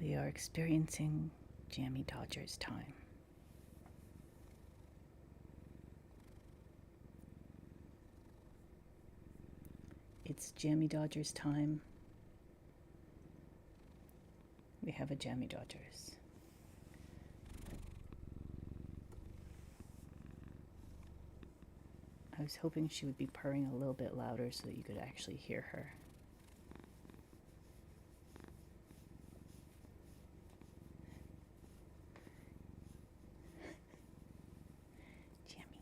We are experiencing Jammy Dodger's time. It's Jammy Dodger's time. We have a Jammy Dodgers. I was hoping she would be purring a little bit louder so that you could actually hear her. Jammy.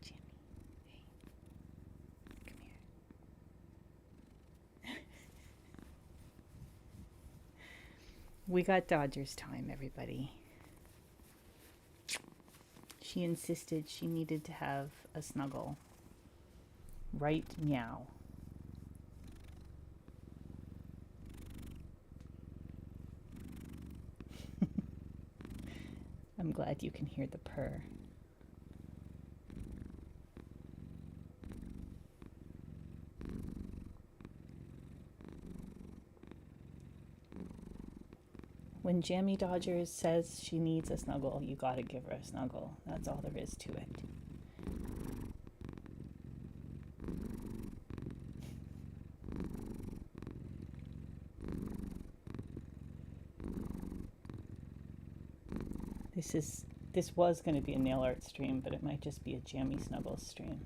Jammy. Hey. Come here. We got Dodger's time, everybody. She insisted she needed to have a snuggle. Right meow. I'm glad you can hear the purr. When Jammy Dodgers says she needs a snuggle, you gotta give her a snuggle. That's all there is to it. This was going to be a nail art stream, but it might just be a Jammy Snuggles stream.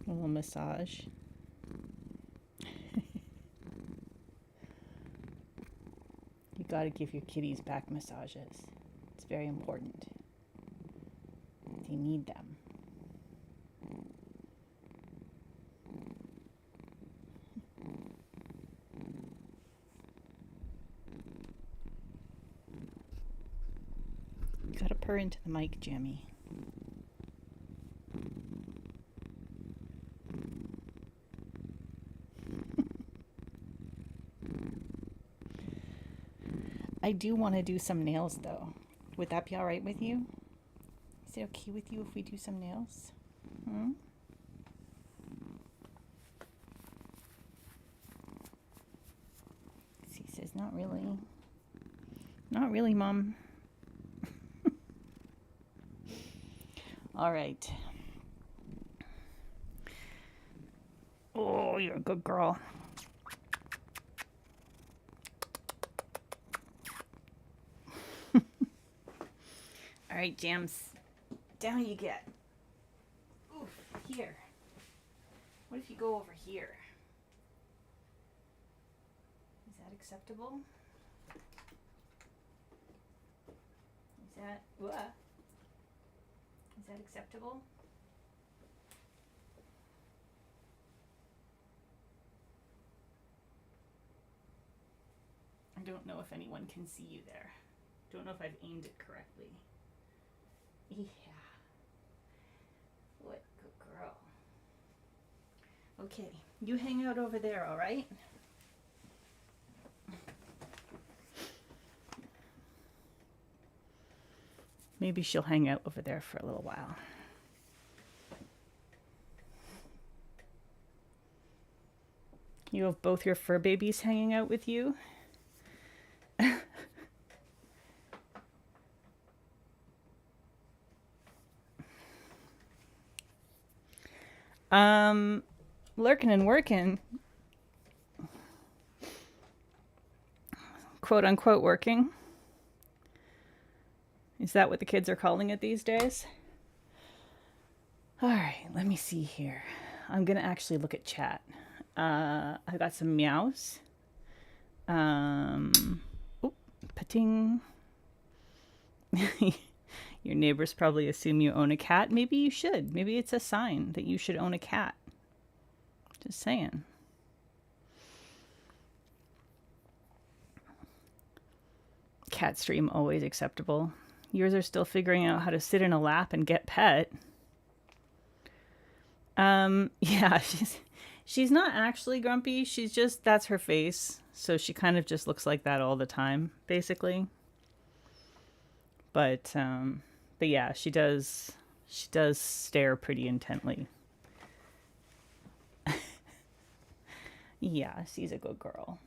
A little massage. You got to give your kitties back massages. It's very important. They need them. You got to purr into the mic, Jammy. I do want to do some nails, though. Would that be all right with you? Is it okay with you if we do some nails? He says, not really. Not really, Mom. All right. Oh, you're a good girl. All right, Jams. Down you get. Oof, here. What if you go over here? Is that acceptable? Is that acceptable? I don't know if anyone can see you there. Don't know if I've aimed it correctly. Yeah. What good girl. Okay, you hang out over there, all right? Maybe she'll hang out over there for a little while. You have both your fur babies hanging out with you? Lurking and working. Quote unquote working. Is that what the kids are calling it these days? All right, let me see here. I'm going to actually look at chat. I got some meows. Pating. Your neighbors probably assume you own a cat. Maybe you should. Maybe it's a sign that you should own a cat. Just saying. Cat stream always acceptable. Yours are still figuring out how to sit in a lap and get pet. Yeah, she's not actually grumpy. She's just, that's her face. So she kind of just looks like that all the time, basically. But yeah, she does stare pretty intently. Yeah, she's a good girl.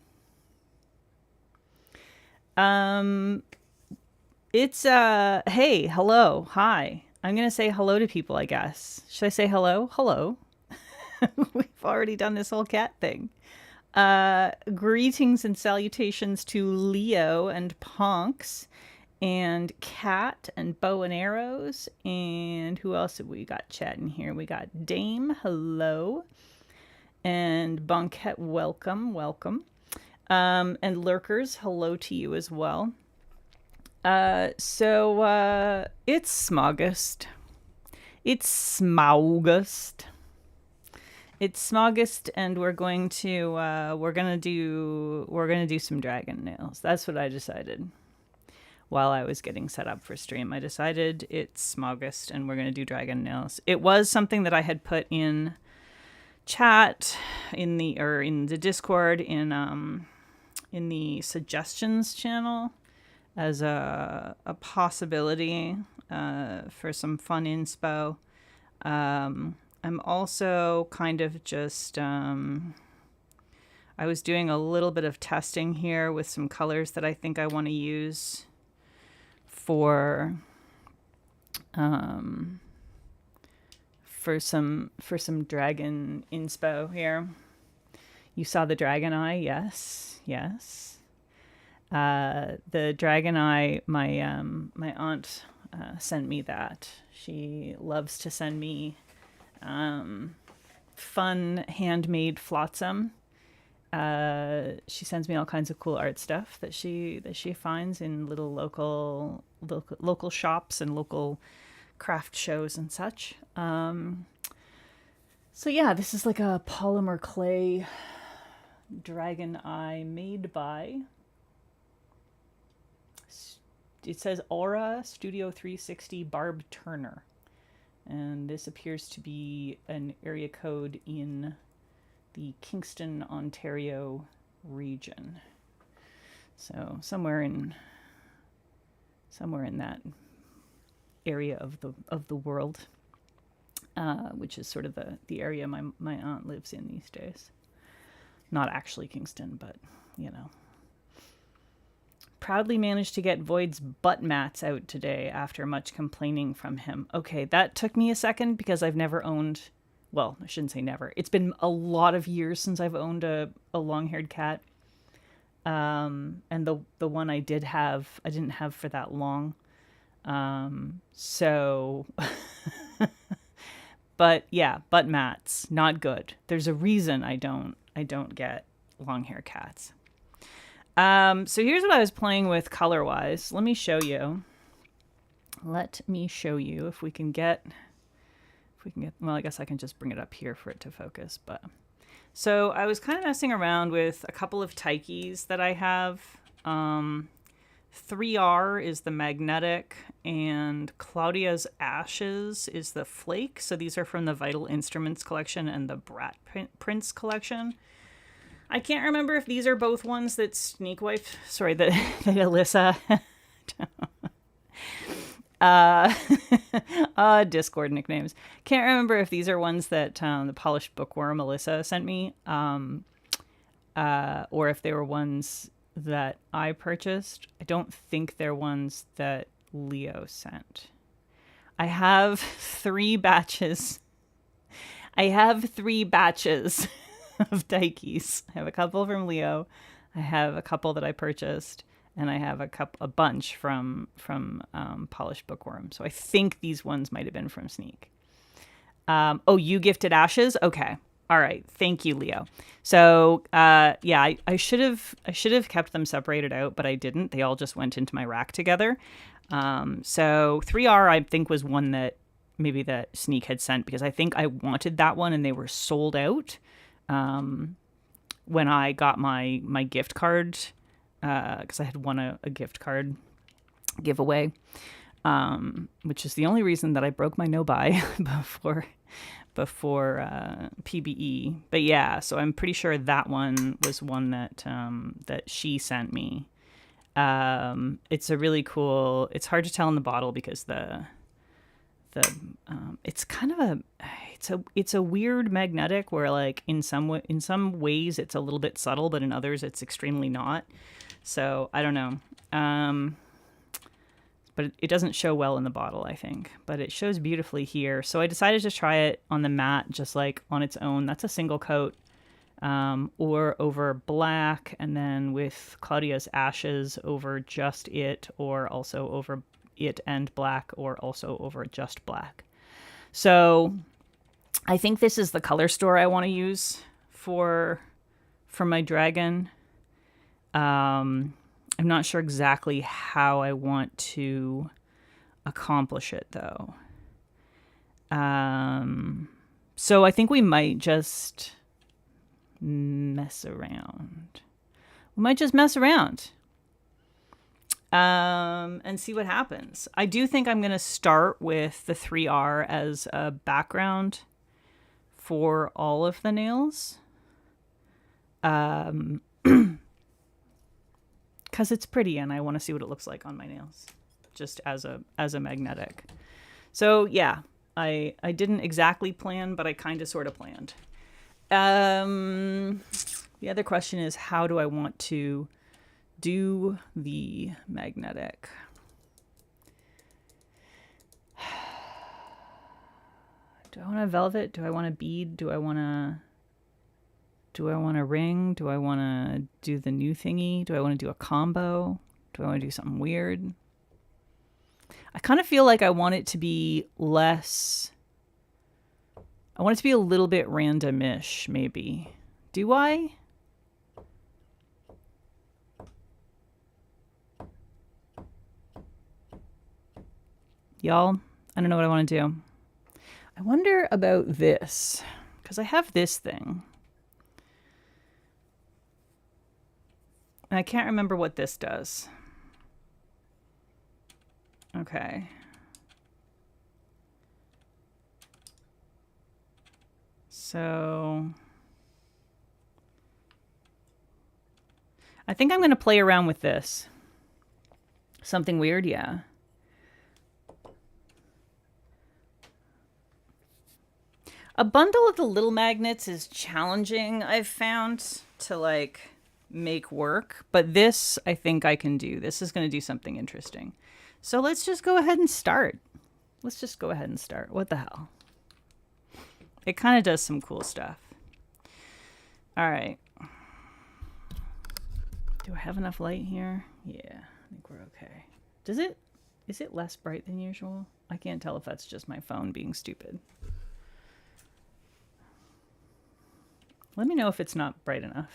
It's hey, hello, hi. I'm gonna say hello to people, I guess. Should I say hello? Hello. We've already done this whole cat thing. Greetings and salutations to Leo and Ponks and Cat and Bow and Arrows. And who else have we got chatting here? We got Dame, hello. And Bonquette, welcome, welcome. And Lurkers, hello to you as well. So it's Smaugust. It's Smaugust. It's Smaugust, and we're gonna do some dragon nails. That's what I decided while I was getting set up for stream. I decided it's Smaugust, and we're gonna do dragon nails. It was something that I had put in chat in the Discord in the suggestions channel as a possibility for some fun inspo. I'm also kind of just, I was doing a little bit of testing here with some colors that I think I want to use for some dragon inspo here. You saw the dragon eye, yes, yes. The dragon eye, my aunt sent me that. She loves to send me fun handmade flotsam. She sends me all kinds of cool art stuff that she finds in little local shops and local craft shows and such. So yeah, this is like a polymer clay dragon eye made by, it says Aura Studio 360 Barb Turner. And this appears to be an area code in the Kingston, Ontario region. So somewhere in that area of the world, which is sort of the area my aunt lives in these days. Not actually Kingston, but you know. Proudly managed to get Void's butt mats out today after much complaining from him. Okay, that took me a second because I've never owned, well, I shouldn't say never. It's been a lot of years since I've owned a long-haired cat. And the one I didn't have for that long. So, but yeah, butt mats, not good. There's a reason I don't get long-hair cats. So here's what I was playing with color-wise. Let me show you if we can get, well, I guess I can just bring it up here for it to focus, but. So I was kind of messing around with a couple of Taikis that I have. 3R is the magnetic, and Claudia's Ashes is the flake. So these are from the Vital Instruments collection and the Brat Prince collection. I can't remember if these are both ones that that Alyssa, Discord nicknames. Can't remember if these are ones that the Polished Bookworm Alyssa sent me, or if they were ones that I purchased. I don't think they're ones that Leo sent. I have 3 batches. Of Taikis. I have a couple from Leo. I have a couple that I purchased, and I have a bunch from Polished Bookworm. So I think these ones might have been from Sneak. Oh, you gifted Ashes? Okay. All right. Thank you, Leo. So yeah, I should have kept them separated out, but I didn't. They all just went into my rack together. So 3R I think was one that maybe that Sneak had sent, because I think I wanted that one and they were sold out. When I got my gift card, because I had won a gift card giveaway, which is the only reason that I broke my no-buy before PBE. But yeah, so I'm pretty sure that one was one that that she sent me. It's a really cool, it's hard to tell in the bottle because it's kind of it's a weird magnetic where like in some ways it's a little bit subtle, but in others it's extremely not. So I don't know. But it doesn't show well in the bottle, I think. But it shows beautifully here. So I decided to try it on the mat, just like on its own. That's a single coat, or over black, and then with Claudia's ashes over just it, or also over it and black, or also over just black. So I think this is the color store I want to use for my dragon. I'm not sure exactly how I want to accomplish it, though. So I think we might just mess around. We might just mess around and see what happens. I do think I'm going to start with the 3R as a background for all of the nails. Because it's pretty and I want to see what it looks like on my nails, just as a magnetic. So yeah, I didn't exactly plan, but I kind of sort of planned. The other question is, how do I want to do the magnetic? Do I want a velvet? Do I want a bead? Do I want a ring? Do I want to do the new thingy? Do I want to do a combo? Do I want to do something weird? I kind of feel like I want it to be less... I want it to be a little bit random-ish, maybe. Do I? Y'all, I don't know what I want to do. I wonder about this, because I have this thing. And I can't remember what this does. Okay. So I think I'm going to play around with this. Something weird, yeah. A bundle of the little magnets is challenging, I've found, to like make work, but this I think I can do. This is going to do something interesting. So let's just go ahead and start. Let's just go ahead and start. What the hell? It kind of does some cool stuff. All right. Do I have enough light here? Yeah, I think we're okay. Is it less bright than usual? I can't tell if that's just my phone being stupid. Let me know if it's not bright enough.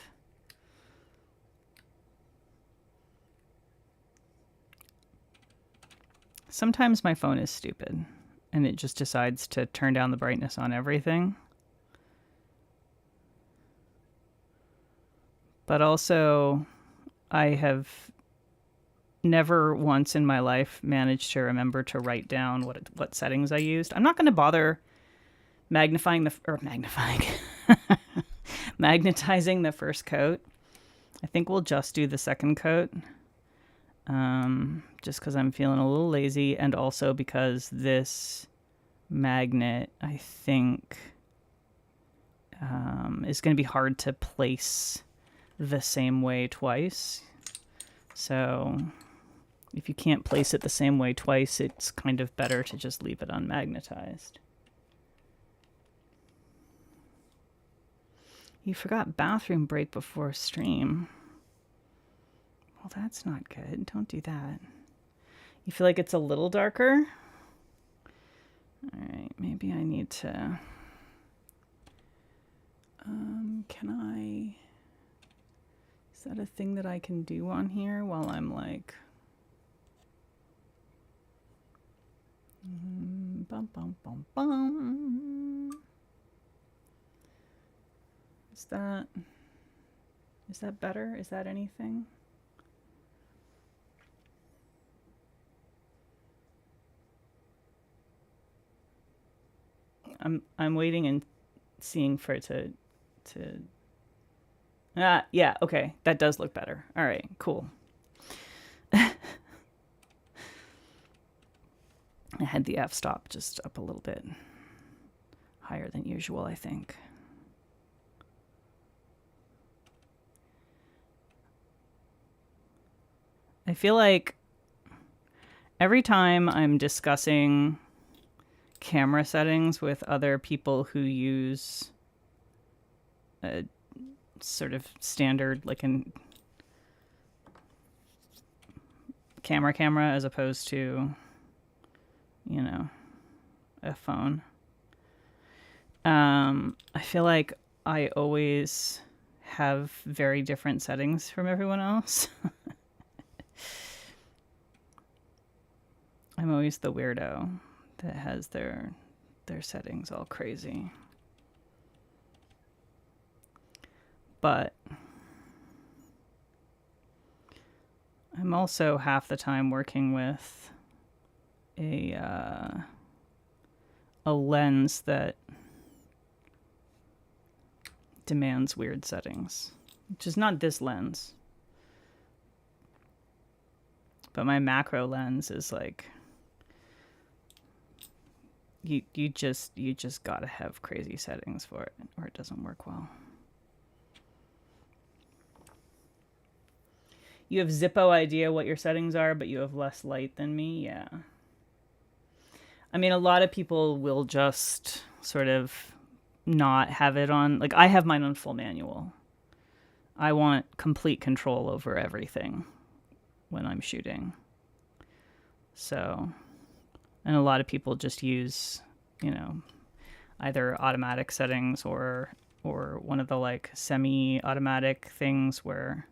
Sometimes my phone is stupid and it just decides to turn down the brightness on everything. But also, I have never once in my life managed to remember to write down what settings I used. I'm not going to bother magnetizing the first coat. I think we'll just do the second coat. Just because I'm feeling a little lazy, and also because this magnet, I think, is going to be hard to place the same way twice. So if you can't place it the same way twice, it's kind of better to just leave it unmagnetized. You forgot bathroom break before stream. Well, that's not good. Don't do that. You feel like it's a little darker? All right, maybe I need to... can I... Is that a thing that I can do on here while I'm like... bum, bum, bum, bum. Is that better? Is that anything? I'm waiting and seeing for it to yeah, okay. That does look better. All right, cool. I had the f-stop just up a little bit higher than usual, I think. I feel like every time I'm discussing camera settings with other people who use a sort of standard, like an camera as opposed to, you know, a phone, I feel like I always have very different settings from everyone else. I'm always the weirdo that has their settings all crazy. But I'm also half the time working with a lens that demands weird settings, which is not this lens. But my macro lens is like, you just gotta have crazy settings for it or it doesn't work well. You have Zippo idea what your settings are, but you have less light than me. Yeah. I mean, a lot of people will just sort of not have it on. Like, I have mine on full manual. I want complete control over everything when I'm shooting. So, and a lot of people just use, you know, either automatic settings or one of the like semi-automatic things where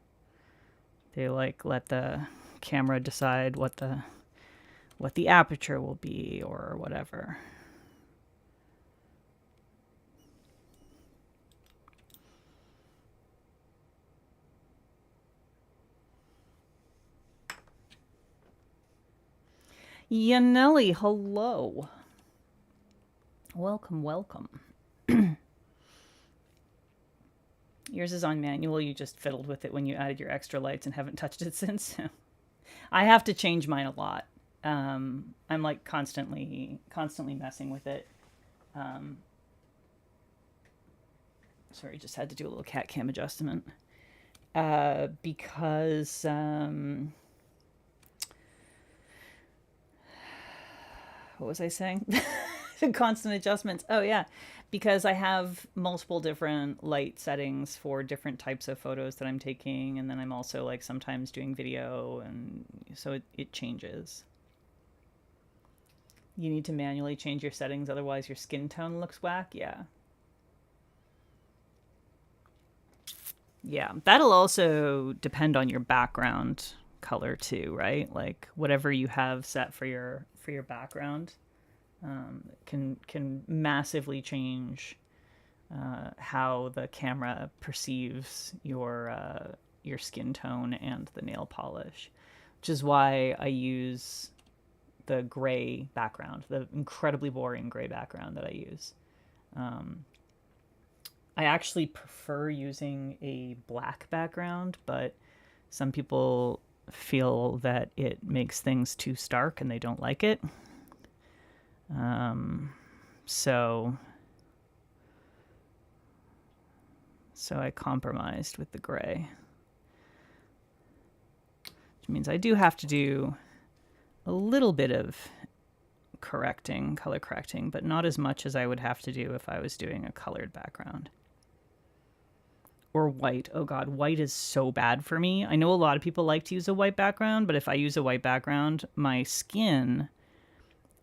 they like let the camera decide what the aperture will be or whatever. Yanelli, hello. Welcome, welcome. Yours is on manual. You just fiddled with it when you added your extra lights and haven't touched it since. I have to change mine a lot. I'm like constantly messing with it. Sorry, just had to do a little cat cam adjustment. Because what was I saying? Constant adjustments. Oh yeah, because I have multiple different light settings for different types of photos that I'm taking, and then I'm also like sometimes doing video, and so it changes. You need to manually change your settings, otherwise your skin tone looks whack. Yeah. Yeah, that'll also depend on your background color too, right? Like whatever you have set for your background can massively change how the camera perceives your skin tone and the nail polish, which is why I use the gray background, the incredibly boring gray background that I use. I actually prefer using a black background, but some people feel that it makes things too stark and they don't like it. So I compromised with the gray, which means I do have to do a little bit of color correcting, but not as much as I would have to do if I was doing a colored background. Or white. Oh god, white is so bad for me. I know a lot of people like to use a white background, but if I use a white background, my skin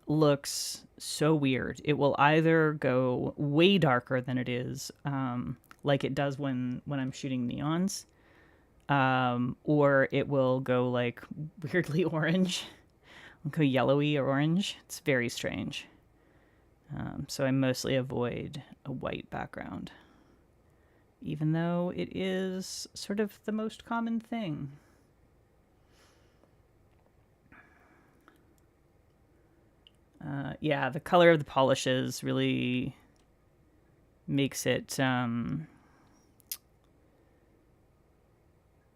looks so weird. It will either go way darker than it is, like it does when I'm shooting neons, or it will go like weirdly orange. It'll go yellowy or orange. It's very strange. So I mostly avoid a white background, even though it is sort of the most common thing. Yeah, the color of the polishes really makes it a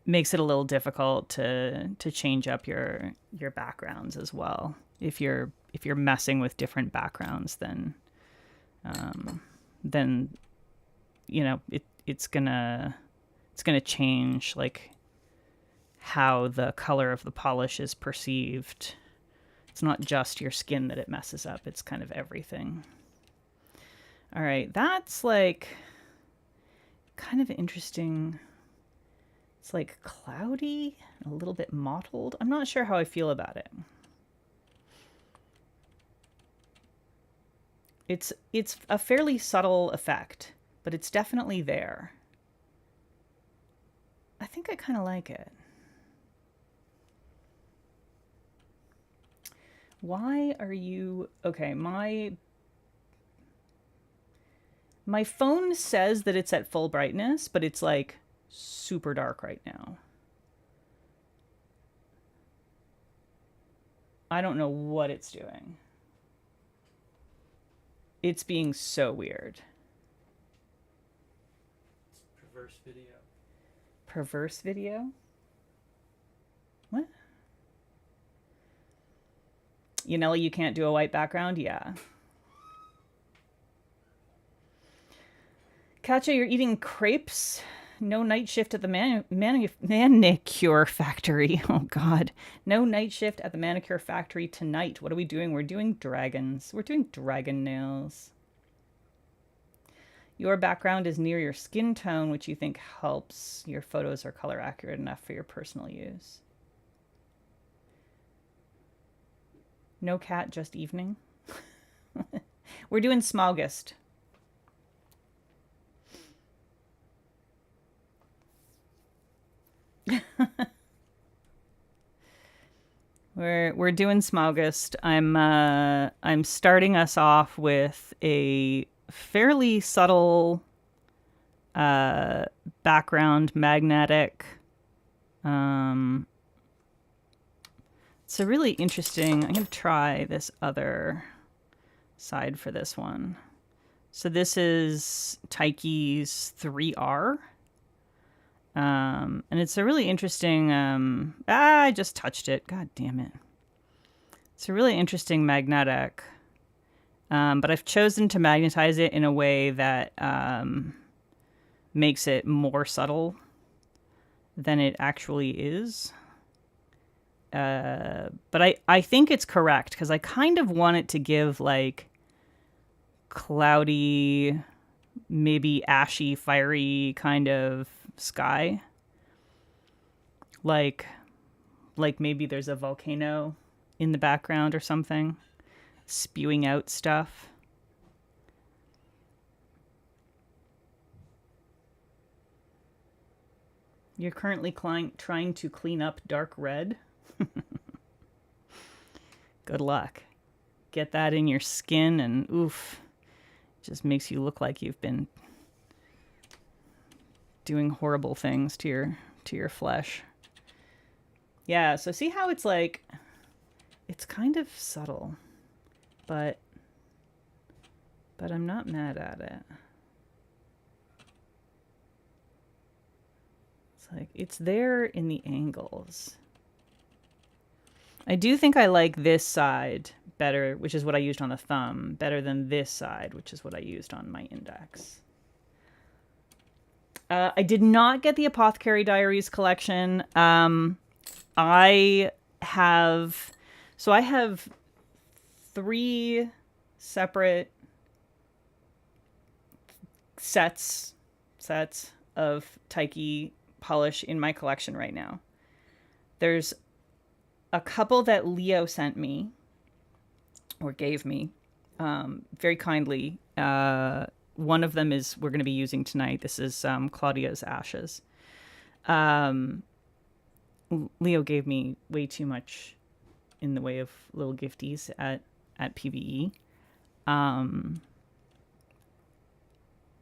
little difficult to change up your backgrounds as well if you're if you're messing with different backgrounds, then it's gonna change like how the color of the polish is perceived. It's not just your skin that it messes up, it's kind of everything. All right, that's like kind of interesting. It's like cloudy, a little bit mottled. I'm not sure how I feel about it. It's a fairly subtle effect, but it's definitely there. I think I kind of like it. Why are you... Okay, my phone says that it's at full brightness, but it's like super dark right now. I don't know what it's doing. It's being so weird. Perverse video. Perverse video? What? Yanela, you can't do a white background? Yeah. Katja, you're eating crepes? No night shift at the manicure factory. Oh, God. No night shift at the manicure factory tonight. What are we doing? We're doing dragons. We're doing dragon nails. Your background is near your skin tone, which you think helps. Your photos are color accurate enough for your personal use. No cat, just evening. We're doing Smaugust. We're doing Smaugust. I'm starting us off with a fairly subtle background magnetic. It's a really interesting... I'm going to try this other side for this one. So this is Taiki's 3R. And it's a really interesting... I just touched it. God damn it. It's a really interesting magnetic. But I've chosen to magnetize it in a way that makes it more subtle than it actually is. But I think it's correct because I kind of want it to give like cloudy, maybe ashy, fiery kind of sky. Like maybe there's a volcano in the background or something, spewing out stuff. You're currently trying to clean up dark red. Good luck. Get that in your skin and oof. Just makes you look like you've been doing horrible things to your flesh. Yeah, so see how it's like, it's kind of subtle, but I'm not mad at it. It's like, it's there in the angles. I do think I like this side better, which is what I used on the thumb, better than this side, which is what I used on my index. I did not get the Apothecary Diaries collection. I have 3 separate sets of Taiki polish in my collection right now. There's a couple that Leo sent me or gave me very kindly. One of them is we're going to be using tonight. This is Claudia's Ashes. Leo gave me way too much in the way of little gifties at PVE.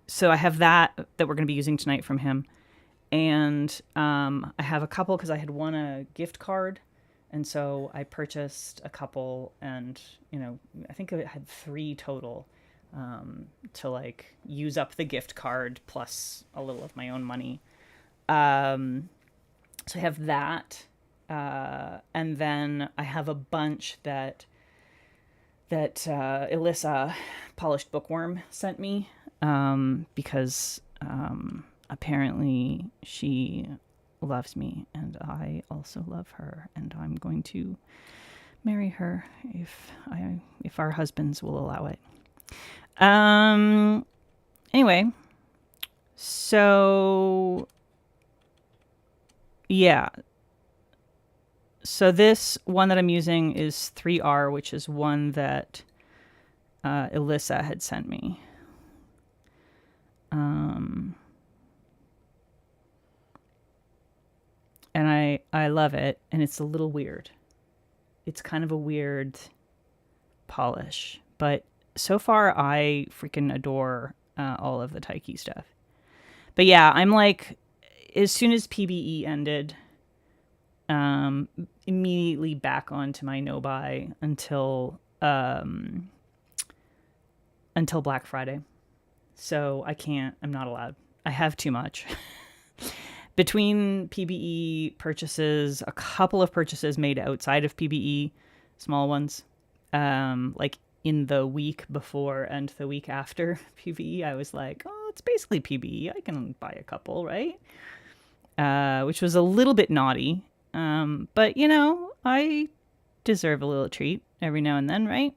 So I have that we're going to be using tonight from him. And I have a couple because I had won a gift card. And so I purchased a couple and, I think I had 3 total to like use up the gift card plus a little of my own money. So I have that. And then I have a bunch that Alyssa Polished Bookworm sent me, because apparently she loves me and I also love her, and I'm going to marry her if our husbands will allow it. Anyway, so yeah. So this one that I'm using is 3R, which is one that Alyssa had sent me. And I love it, and it's a little weird. It's kind of a weird polish, but so far I freaking adore all of the Taiki stuff. But yeah, I'm like, as soon as PBE ended, immediately back onto my no buy until Black Friday. So I'm not allowed. I have too much. Between PBE purchases, a couple of purchases made outside of PBE, small ones, like in the week before and the week after PBE, I was like, oh, it's basically PBE. I can buy a couple, right? Which was a little bit naughty. But, I deserve a little treat every now and then, right?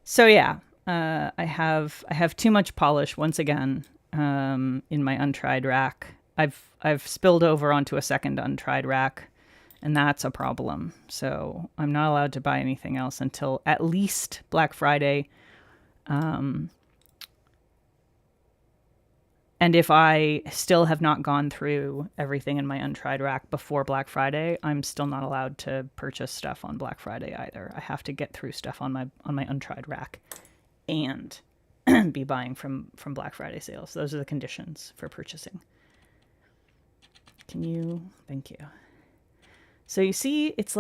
So yeah, I have too much polish once again in my untried rack. I've spilled over onto a second untried rack, and that's a problem. So I'm not allowed to buy anything else until at least Black Friday. And if I still have not gone through everything in my untried rack before Black Friday, I'm still not allowed to purchase stuff on Black Friday either. I have to get through stuff on my untried rack and be buying from Black Friday sales. Those are the conditions for purchasing. Thank you. So you see, it's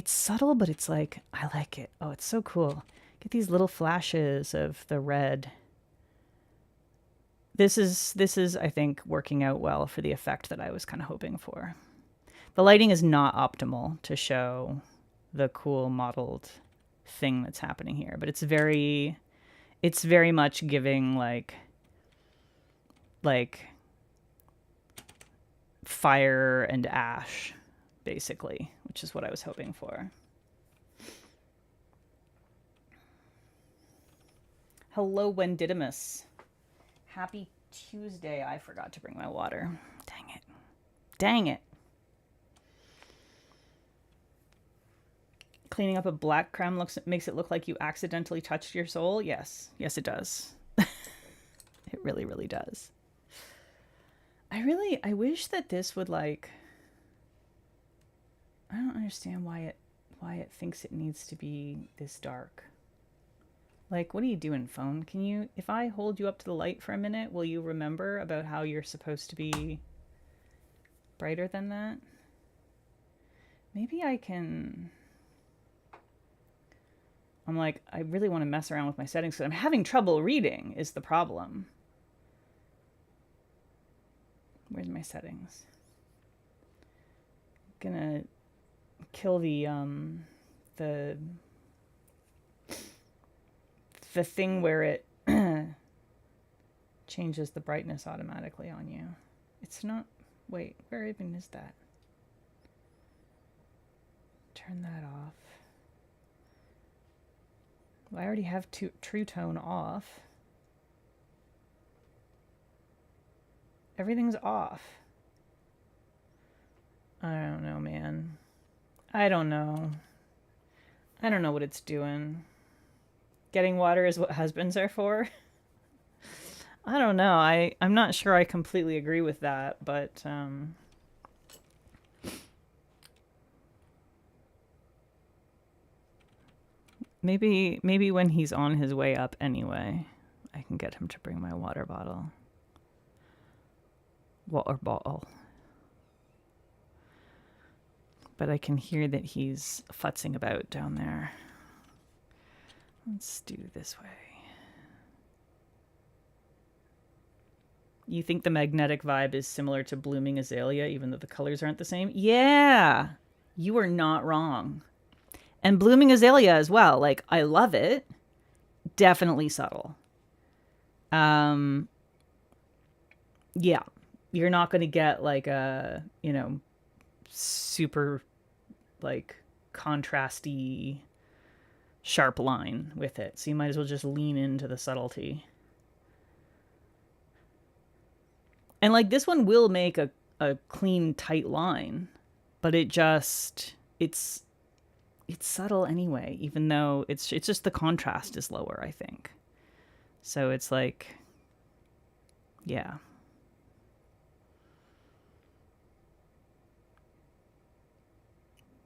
subtle, but it's like, I like it. Oh, it's so cool. Get these little flashes of the red. This is, I think, working out well for the effect that I was kind of hoping for. The lighting is not optimal to show the cool mottled thing that's happening here, but it's very much giving like fire and ash, basically, which is what I was hoping for. Hello, Wendidimus. Happy Tuesday. I forgot to bring my water. Dang it. Cleaning up a black crown makes it look like you accidentally touched your soul. Yes, it does. It really, really does. I wish that this would I don't understand why it thinks it needs to be this dark. Like, what are you doing, phone? If I hold you up to the light for a minute, will you remember about how you're supposed to be brighter than that? Maybe I can... I'm like, I really want to mess around with my settings because I'm having trouble reading is the problem. Where's my settings? I'm gonna kill the thing where it changes the brightness automatically on you. It's not... Wait, where even is that? Turn that off. Well, I already have True Tone off. Everything's off. I don't know, man. I don't know what it's doing. Getting water is what husbands are for. I don't know. I'm not sure I completely agree with that, but maybe when he's on his way up anyway, I can get him to bring my water bottle. Water bottle. But I can hear that he's futzing about down there. Let's do this way. You think the magnetic vibe is similar to blooming azalea, even though the colors aren't the same? Yeah. You are not wrong. And blooming azalea as well. Like, I love it. Definitely subtle. Um, yeah. You're not going to get like a, you know, super like contrasty sharp line with it. So you might as well just lean into the subtlety. And like this one will make a clean, tight line, but it's subtle anyway, even though it's just the contrast is lower, I think. So it's like, yeah.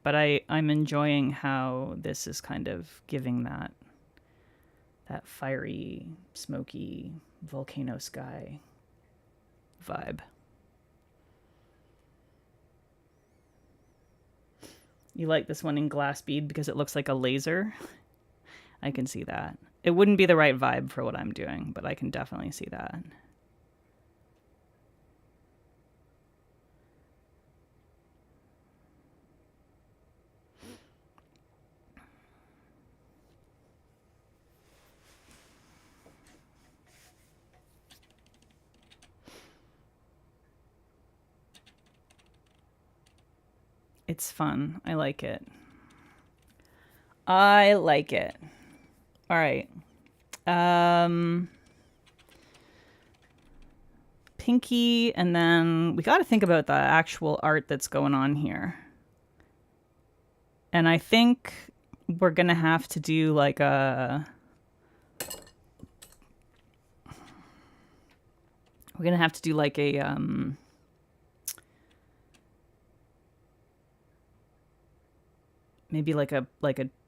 But I'm enjoying how this is kind of giving that fiery, smoky volcano sky vibe. You like this one in glass bead because it looks like a laser? I can see that. It wouldn't be the right vibe for what I'm doing, but I can definitely see that. It's fun. I like it. I like it. All right. Pinky, and then we got to think about the actual art that's going on here. And I think we're going to have to do like a... We're going to have to do like a... maybe like a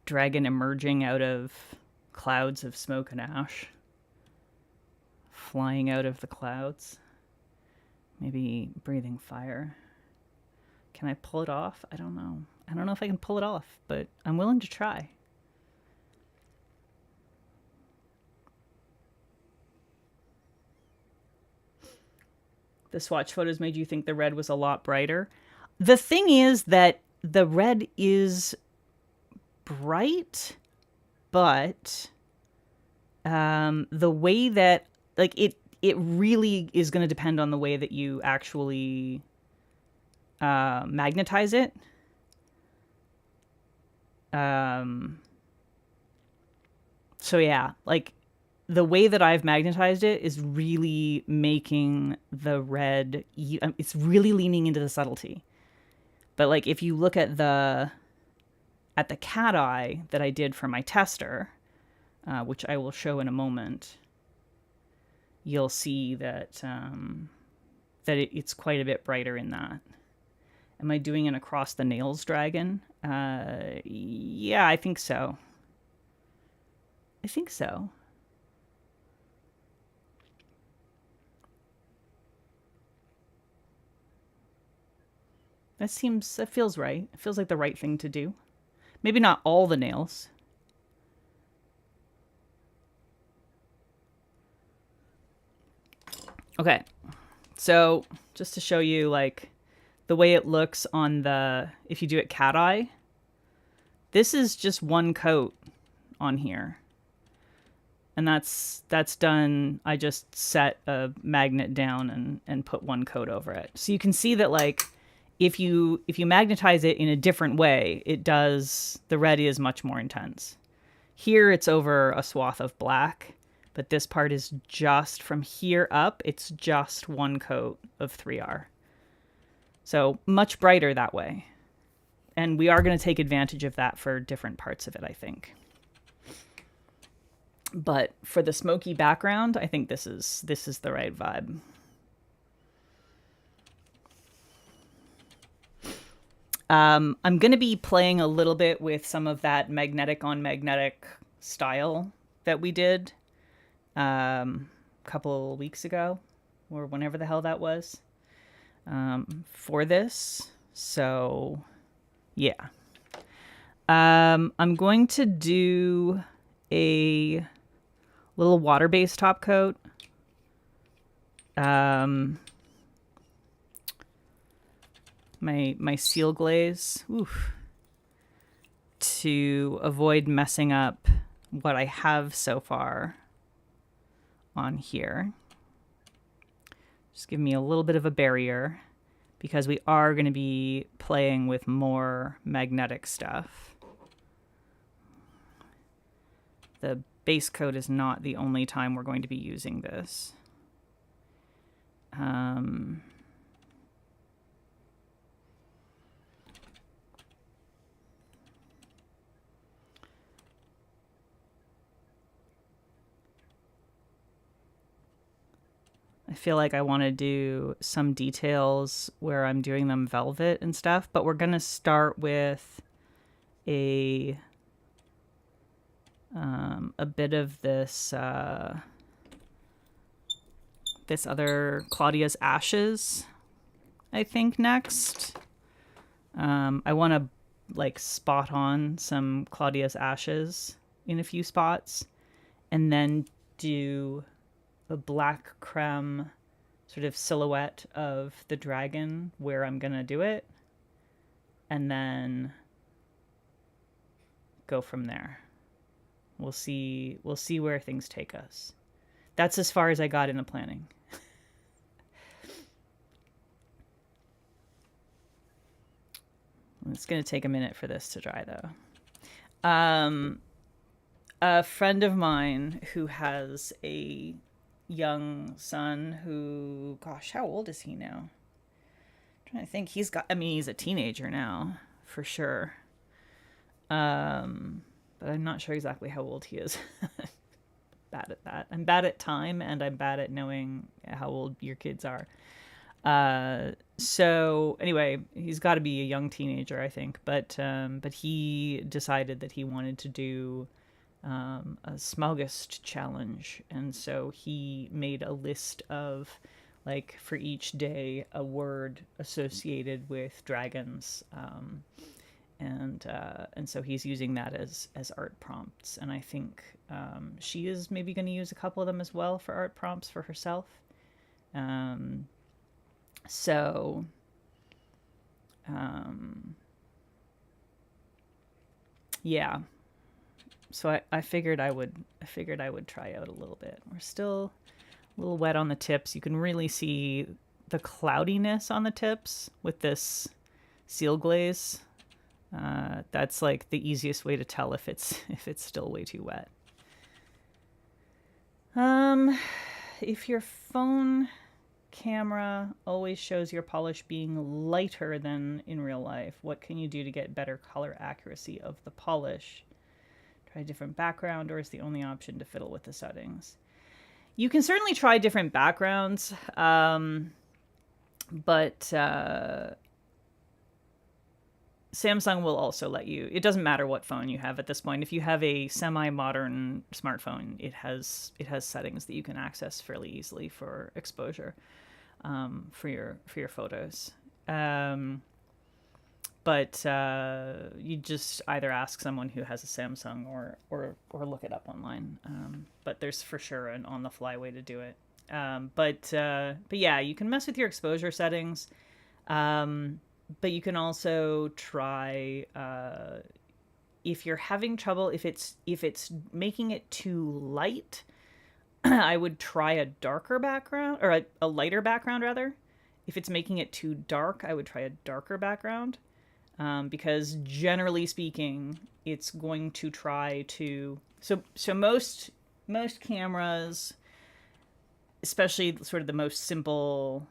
dragon emerging out of clouds of smoke and ash. Flying out of the clouds. Maybe breathing fire. Can I pull it off? I don't know. I don't know if I can pull it off, but I'm willing to try. The swatch photos made you think the red was a lot brighter. The thing is that the red is bright, but the way that, like, it really is going to depend on the way that you actually magnetize it. So yeah, like the way that I've magnetized it is really making the red, it's really leaning into the subtlety. But like if you look at the cat eye that I did for my tester, which I will show in a moment, you'll see that it's quite a bit brighter in that. Am I doing an across the nails dragon? Yeah, I think so. I think so. That feels right. It feels like the right thing to do. Maybe not all the nails. Okay. So just to show you like the way it looks on the, if you do it cat eye, this is just one coat on here. And that's done. I just set a magnet down and put one coat over it. So you can see that like if you magnetize it in a different way, it does, the red is much more intense. Here it's over a swath of black, but this part is just from here up, it's just one coat of 3R. So much brighter that way. And we are going to take advantage of that for different parts of it, I think. But for the smoky background, I think this is the right vibe. I'm going to be playing a little bit with some of that magnetic on magnetic style that we did a couple weeks ago, or whenever the hell that was, for this. So, yeah. I'm going to do a little water-based top coat. my seal glaze. Oof. To avoid messing up what I have so far on here. Just give me a little bit of a barrier because we are going to be playing with more magnetic stuff. The base coat is not the only time we're going to be using this. I feel like I want to do some details where I'm doing them velvet and stuff, but we're going to start with a bit of this this other Claudia's Ashes, I think, next. I want to like spot on some Claudia's Ashes in a few spots and then do a black creme sort of silhouette of the dragon where I'm gonna do it, and then go from there. We'll see where things take us. That's as far as I got in the planning. It's gonna take a minute for this to dry though. A friend of mine who has a young son who, gosh, how old is he now? I'm trying to think. He's a teenager now, for sure. But I'm not sure exactly how old he is. Bad at that. I'm bad at time, and I'm bad at knowing how old your kids are. So anyway, he's got to be a young teenager, I think. But he decided that he wanted to do a Smaugust challenge, and so he made a list of, like, for each day a word associated with dragons, and so he's using that as art prompts, and I think she is maybe going to use a couple of them as well for art prompts for herself. Yeah. So I figured I would try out a little bit. We're still a little wet on the tips. You can really see the cloudiness on the tips with this seal glaze. That's like the easiest way to tell if it's still way too wet. If your phone camera always shows your polish being lighter than in real life, what can you do to get better color accuracy of the polish? Try a different background, or is the only option to fiddle with the settings? You can certainly try different backgrounds, but Samsung will also let you. It doesn't matter what phone you have at this point. If you have a semi-modern smartphone, it has settings that you can access fairly easily for exposure, for your photos. But you just either ask someone who has a Samsung or look it up online. But there's for sure an on-the-fly way to do it. But yeah, you can mess with your exposure settings. But you can also try, if you're having trouble, if it's making it too light, I would try a darker background, or a lighter background rather. If it's making it too dark, I would try a darker background. Because generally speaking, it's going to try to, so most cameras, especially sort of the most simple,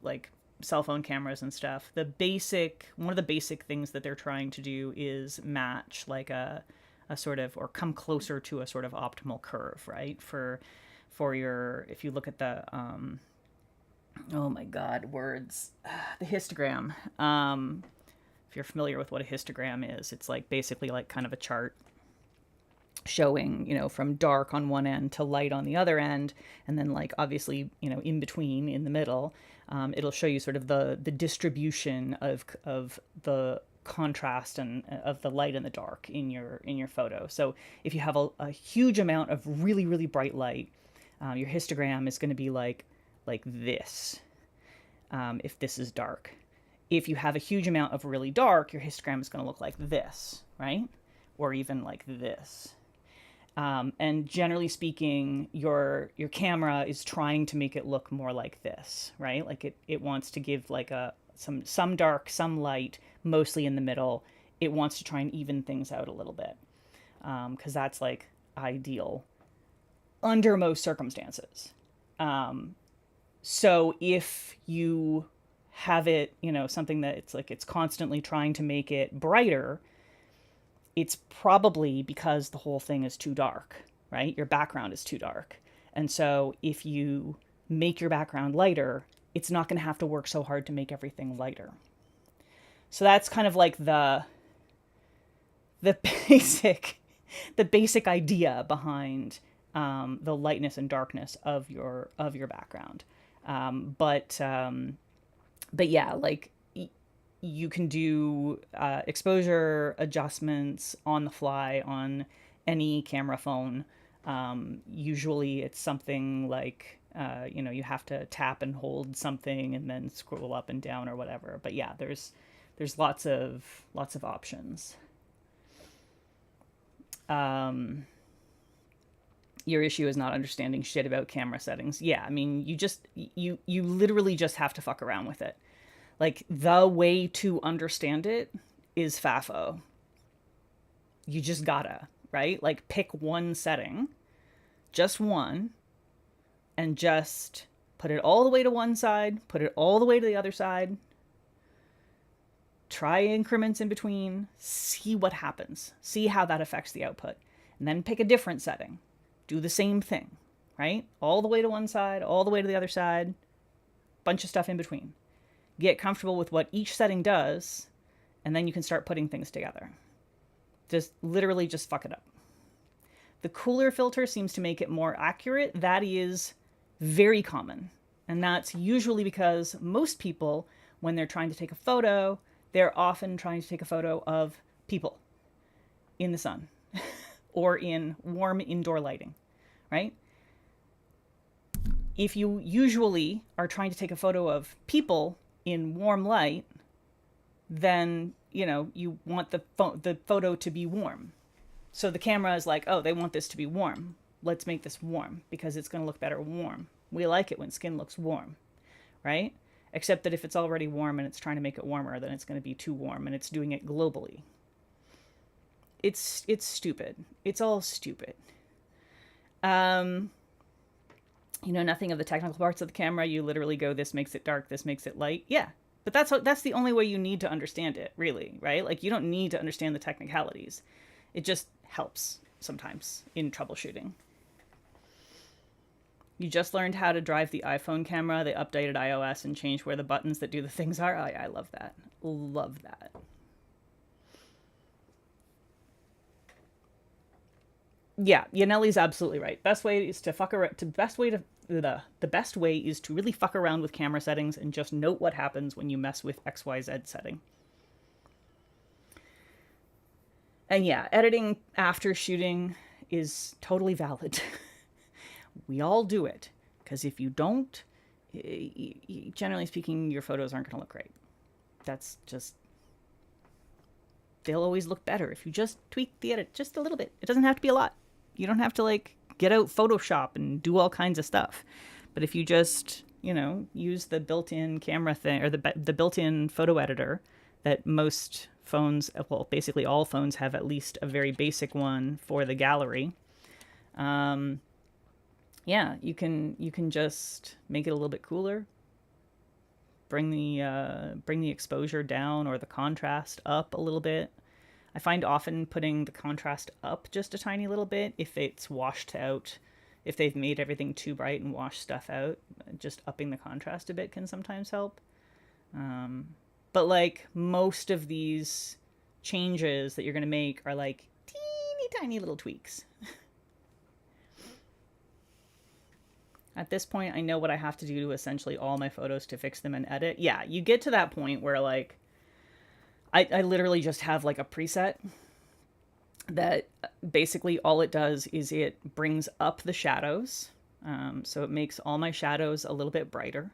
like cell phone cameras and stuff, one of the basic things that they're trying to do is match like a sort of, or come closer to a sort of optimal curve, right? For your, if you look at the, oh my God, words. The histogram. If you're familiar with what a histogram is, it's like basically like kind of a chart showing, from dark on one end to light on the other end. And then like, obviously, in between, in the middle, it'll show you sort of the distribution of the contrast and of the light and the dark in your photo. So if you have a huge amount of really, really bright light, your histogram is going to be like this. if this is dark. If you have a huge amount of really dark, your histogram is going to look like this, right? Or even like this. And generally speaking, your camera is trying to make it look more like this, right? Like it wants to give like some dark, some light, mostly in the middle. It wants to try and even things out a little bit, because that's like ideal under most circumstances. So if you have it, something that it's like it's constantly trying to make it brighter, it's probably because the whole thing is too dark, right? Your background is too dark. And so if you make your background lighter, it's not going to have to work so hard to make everything lighter. So that's kind of like the basic idea behind the lightness and darkness of your background. But yeah, like you can do exposure adjustments on the fly on any camera phone. Usually it's something like, you have to tap and hold something and then scroll up and down or whatever. But yeah, there's lots of options. Your issue is not understanding shit about camera settings. Yeah, I mean, you literally just have to fuck around with it. Like, the way to understand it is FAFO. You just gotta, right? Like, pick one setting, just one, and just put it all the way to one side, put it all the way to the other side, try increments in between, see what happens, see how that affects the output, and then pick a different setting. Do the same thing, right? All the way to one side, all the way to the other side, bunch of stuff in between. Get comfortable with what each setting does, and then you can start putting things together. Just literally just fuck it up. The cooler filter seems to make it more accurate. That is very common. And that's usually because most people, when they're trying to take a photo, they're often trying to take a photo of people in the sun or in warm indoor lighting, right? If you usually are trying to take a photo of people in warm light, then, you want the photo to be warm. So the camera is like, oh, they want this to be warm. Let's make this warm because it's going to look better warm. We like it when skin looks warm, right? Except that if it's already warm and it's trying to make it warmer, then it's going to be too warm, and it's doing it globally. It's stupid. It's all stupid. Nothing of the technical parts of the camera. You literally go, this makes it dark, this makes it light. Yeah, but that's the only way you need to understand it, really, right? Like, you don't need to understand the technicalities. It just helps sometimes in troubleshooting. You just learned how to drive the iPhone camera. They updated iOS and changed where the buttons that do the things are. I love that. Love that. Yeah, Yaneli's absolutely right. Best way is to fuck around. The best way is to really fuck around with camera settings and just note what happens when you mess with XYZ setting. And yeah, editing after shooting is totally valid. We all do it, because if you don't, generally speaking, your photos aren't going to look great. That's just, they'll always look better if you just tweak the edit just a little bit. It doesn't have to be a lot. You don't have to like get out Photoshop and do all kinds of stuff. But if you just, use the built-in camera thing, or the built-in photo editor that most phones, well, basically all phones have at least a very basic one for the gallery. Yeah, you can just make it a little bit cooler. Bring the exposure down or the contrast up a little bit. I find often putting the contrast up just a tiny little bit, if it's washed out, if they've made everything too bright and washed stuff out, just upping the contrast a bit can sometimes help. But like, most of these changes that you're going to make are like teeny tiny little tweaks. At this point, I know what I have to do to essentially all my photos to fix them and edit. Yeah, you get to that point where like, I literally just have like a preset that basically all it does is it brings up the shadows. So it makes all my shadows a little bit brighter.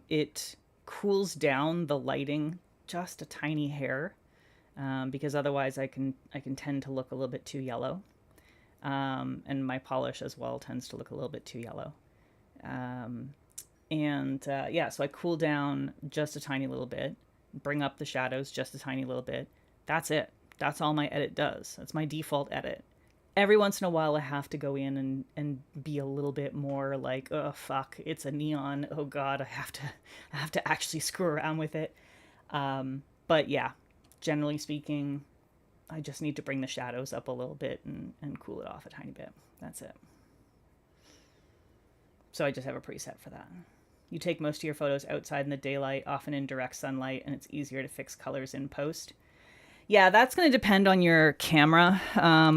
It cools down the lighting just a tiny hair, because otherwise I can tend to look a little bit too yellow, and my polish as well tends to look a little bit too yellow. Um, and yeah, so I cool down just a tiny little bit, bring up the shadows just a tiny little bit. That's it. That's all my edit does. That's my default edit. Every once in a while, I have to go in and be a little bit more like, oh fuck, it's a neon. Oh god, I have to actually screw around with it. But yeah, generally speaking, I just need to bring the shadows up a little bit and cool it off a tiny bit. That's it. So I just have a preset for that. You take most of your photos outside in the daylight, often in direct sunlight, and it's easier to fix colors in post. Yeah, that's going to depend on your camera.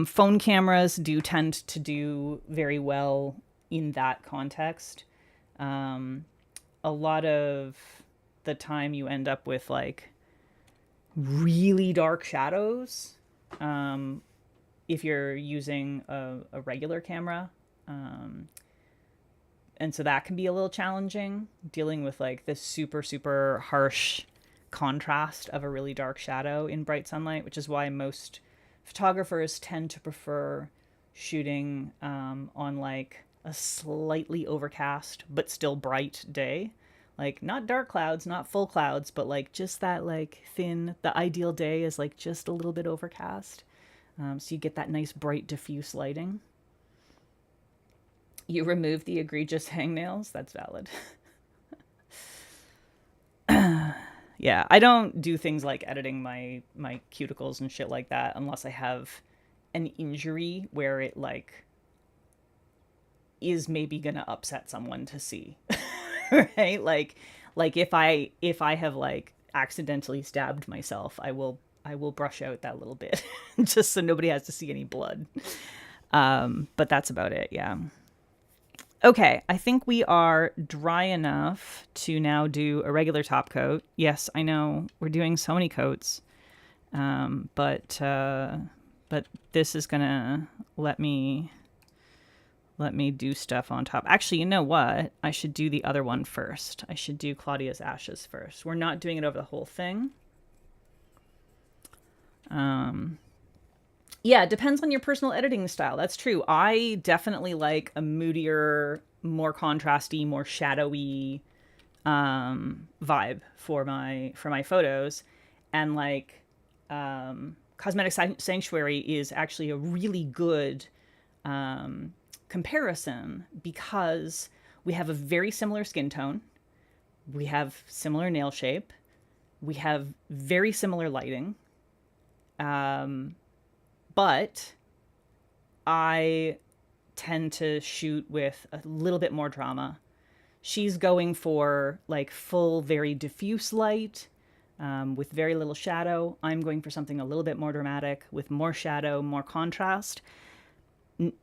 Phone cameras do tend to do very well in that context. Um, a lot of the time you end up with like really dark shadows, um, if you're using a regular camera. And so that can be a little challenging, dealing with like this super, super harsh contrast of a really dark shadow in bright sunlight, which is why most photographers tend to prefer shooting on like a slightly overcast but still bright day. Like not dark clouds, not full clouds, but like just that like thin, the ideal day is like just a little bit overcast. So you get that nice bright diffuse lighting. You remove the egregious hangnails. That's valid. Yeah, I don't do things like editing my cuticles and shit like that unless I have an injury where it like is maybe gonna upset someone to see. Right? Like if I have like accidentally stabbed myself, I will brush out that little bit just so nobody has to see any blood. But that's about it, yeah. Okay, I think we are dry enough to now do a regular top coat. Yes, I know we're doing so many coats, but this is gonna let me do stuff on top. Actually, you know what? I should do the other one first. I should do Claudia's Ashes first. We're not doing it over the whole thing. Yeah, it depends on your personal editing style. That's true. I definitely like a moodier, more contrasty, more shadowy vibe for my photos, and like Cosmetic Sanctuary is actually a really good comparison because we have a very similar skin tone, we have similar nail shape, we have very similar lighting. But I tend to shoot with a little bit more drama. She's going for like full, very diffuse light with very little shadow. I'm going for something a little bit more dramatic with more shadow, more contrast.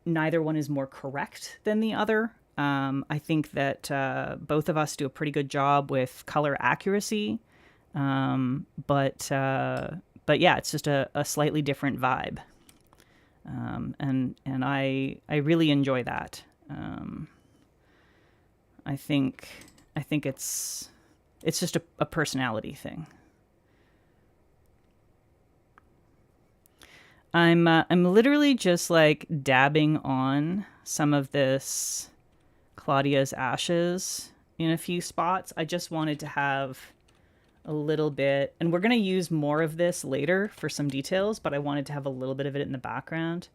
Neither one is more correct than the other. I think that both of us do a pretty good job with color accuracy, but yeah, it's just a slightly different vibe. And I really enjoy that. I think it's just a personality thing. I'm literally just like dabbing on some of this Claudia's Ashes in a few spots. I just wanted to have a little bit, and we're going to use more of this later for some details, but I wanted to have a little bit of it in the background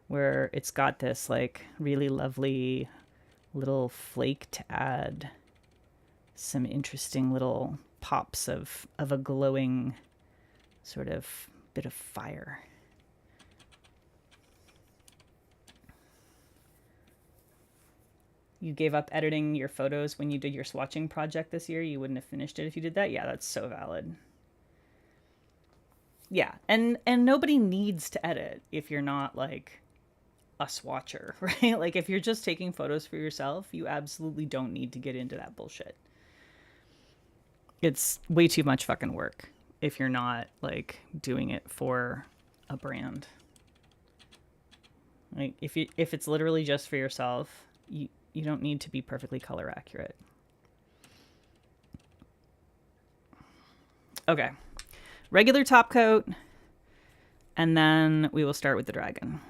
where it's got this like really lovely little flake to add some interesting little pops of a glowing sort of bit of fire. You gave up editing your photos when you did your swatching project this year. You wouldn't have finished it if you did that. Yeah, that's so valid. Yeah, and nobody needs to edit if you're not like a swatcher, right? Like if you're just taking photos for yourself, you absolutely don't need to get into that bullshit. It's way too much fucking work if you're not like doing it for a brand. Like if it's literally just for yourself, you don't need to be perfectly color accurate. Okay. Regular top coat, and then we will start with the dragon.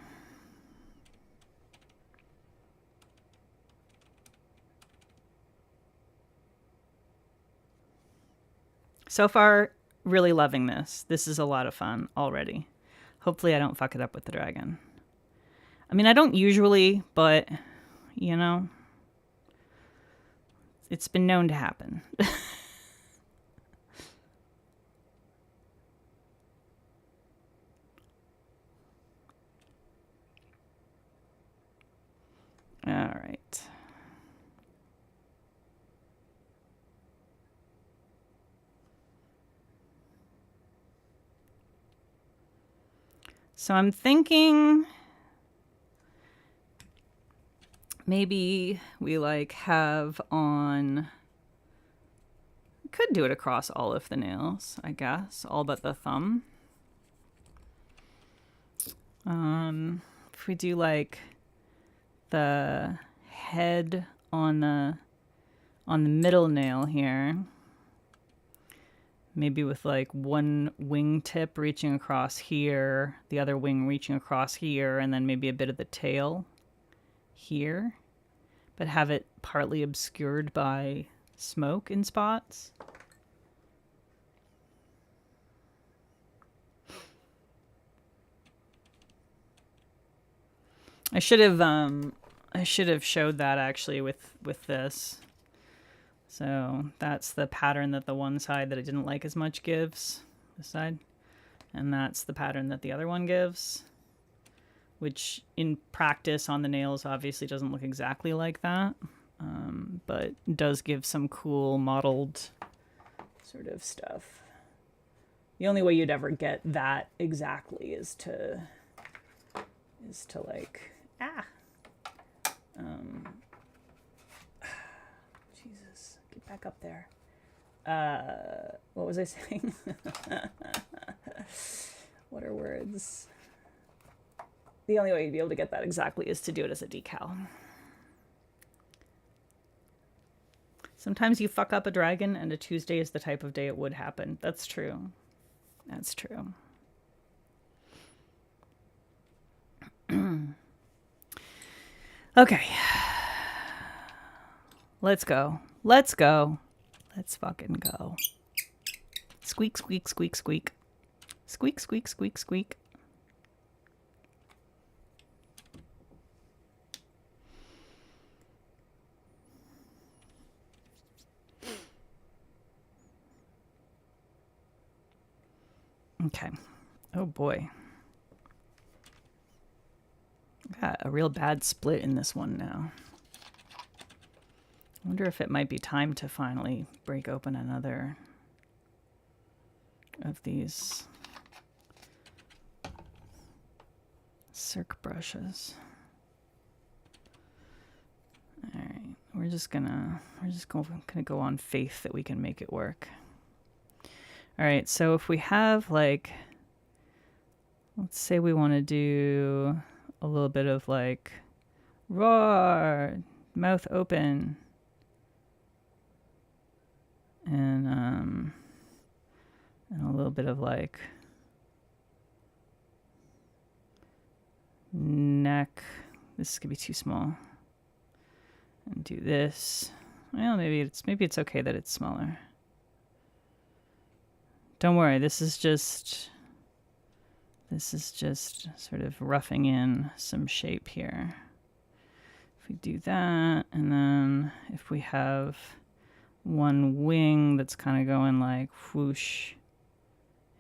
So far, really loving this. This is a lot of fun already. Hopefully I don't fuck it up with the dragon. I mean, I don't usually, but, you know, it's been known to happen. All right. So I'm thinking maybe we like have on, could do it across all of the nails, I guess, all but the thumb. If we do like the head on the middle nail here, maybe with like one wing tip reaching across here, the other wing reaching across here, and then maybe a bit of the tail here, but have it partly obscured by smoke in spots. I should have showed that actually with this. So that's the pattern that the one side that I didn't like as much gives, this side. And that's the pattern that the other one gives, which in practice on the nails obviously doesn't look exactly like that, but does give some cool modeled sort of stuff. The only way you'd ever get that exactly is to like, Jesus, get back up there. What was I saying? What are words? The only way you'd be able to get that exactly is to do it as a decal. Sometimes you fuck up a dragon, and a Tuesday is the type of day it would happen. That's true. That's true. Okay. Let's go. Let's go. Let's fucking go. Squeak, squeak, squeak, squeak. Squeak, squeak, squeak, squeak. Okay. Oh boy. Got a real bad split in this one now. I wonder if it might be time to finally break open another of these circ brushes. All right, we're just gonna go on faith that we can make it work. All right, so if we have like, let's say we want to do a little bit of like roar, mouth open, and a little bit of like neck. This could be too small. And do this. Well, maybe it's okay that it's smaller. Don't worry, this is just sort of roughing in some shape here. If we do that, and then if we have one wing that's kind of going like whoosh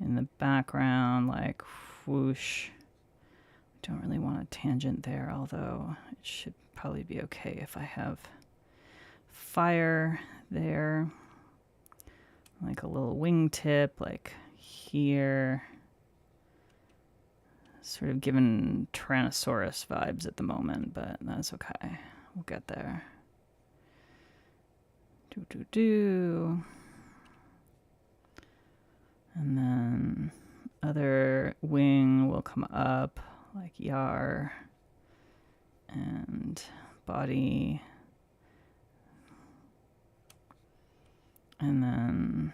in the background, like whoosh. Don't really want a tangent there, although it should probably be okay if I have fire there. Like a little wingtip, like here. Sort of giving Tyrannosaurus vibes at the moment, but that's okay. We'll get there. Do. And then other wing will come up like yar. And body. And then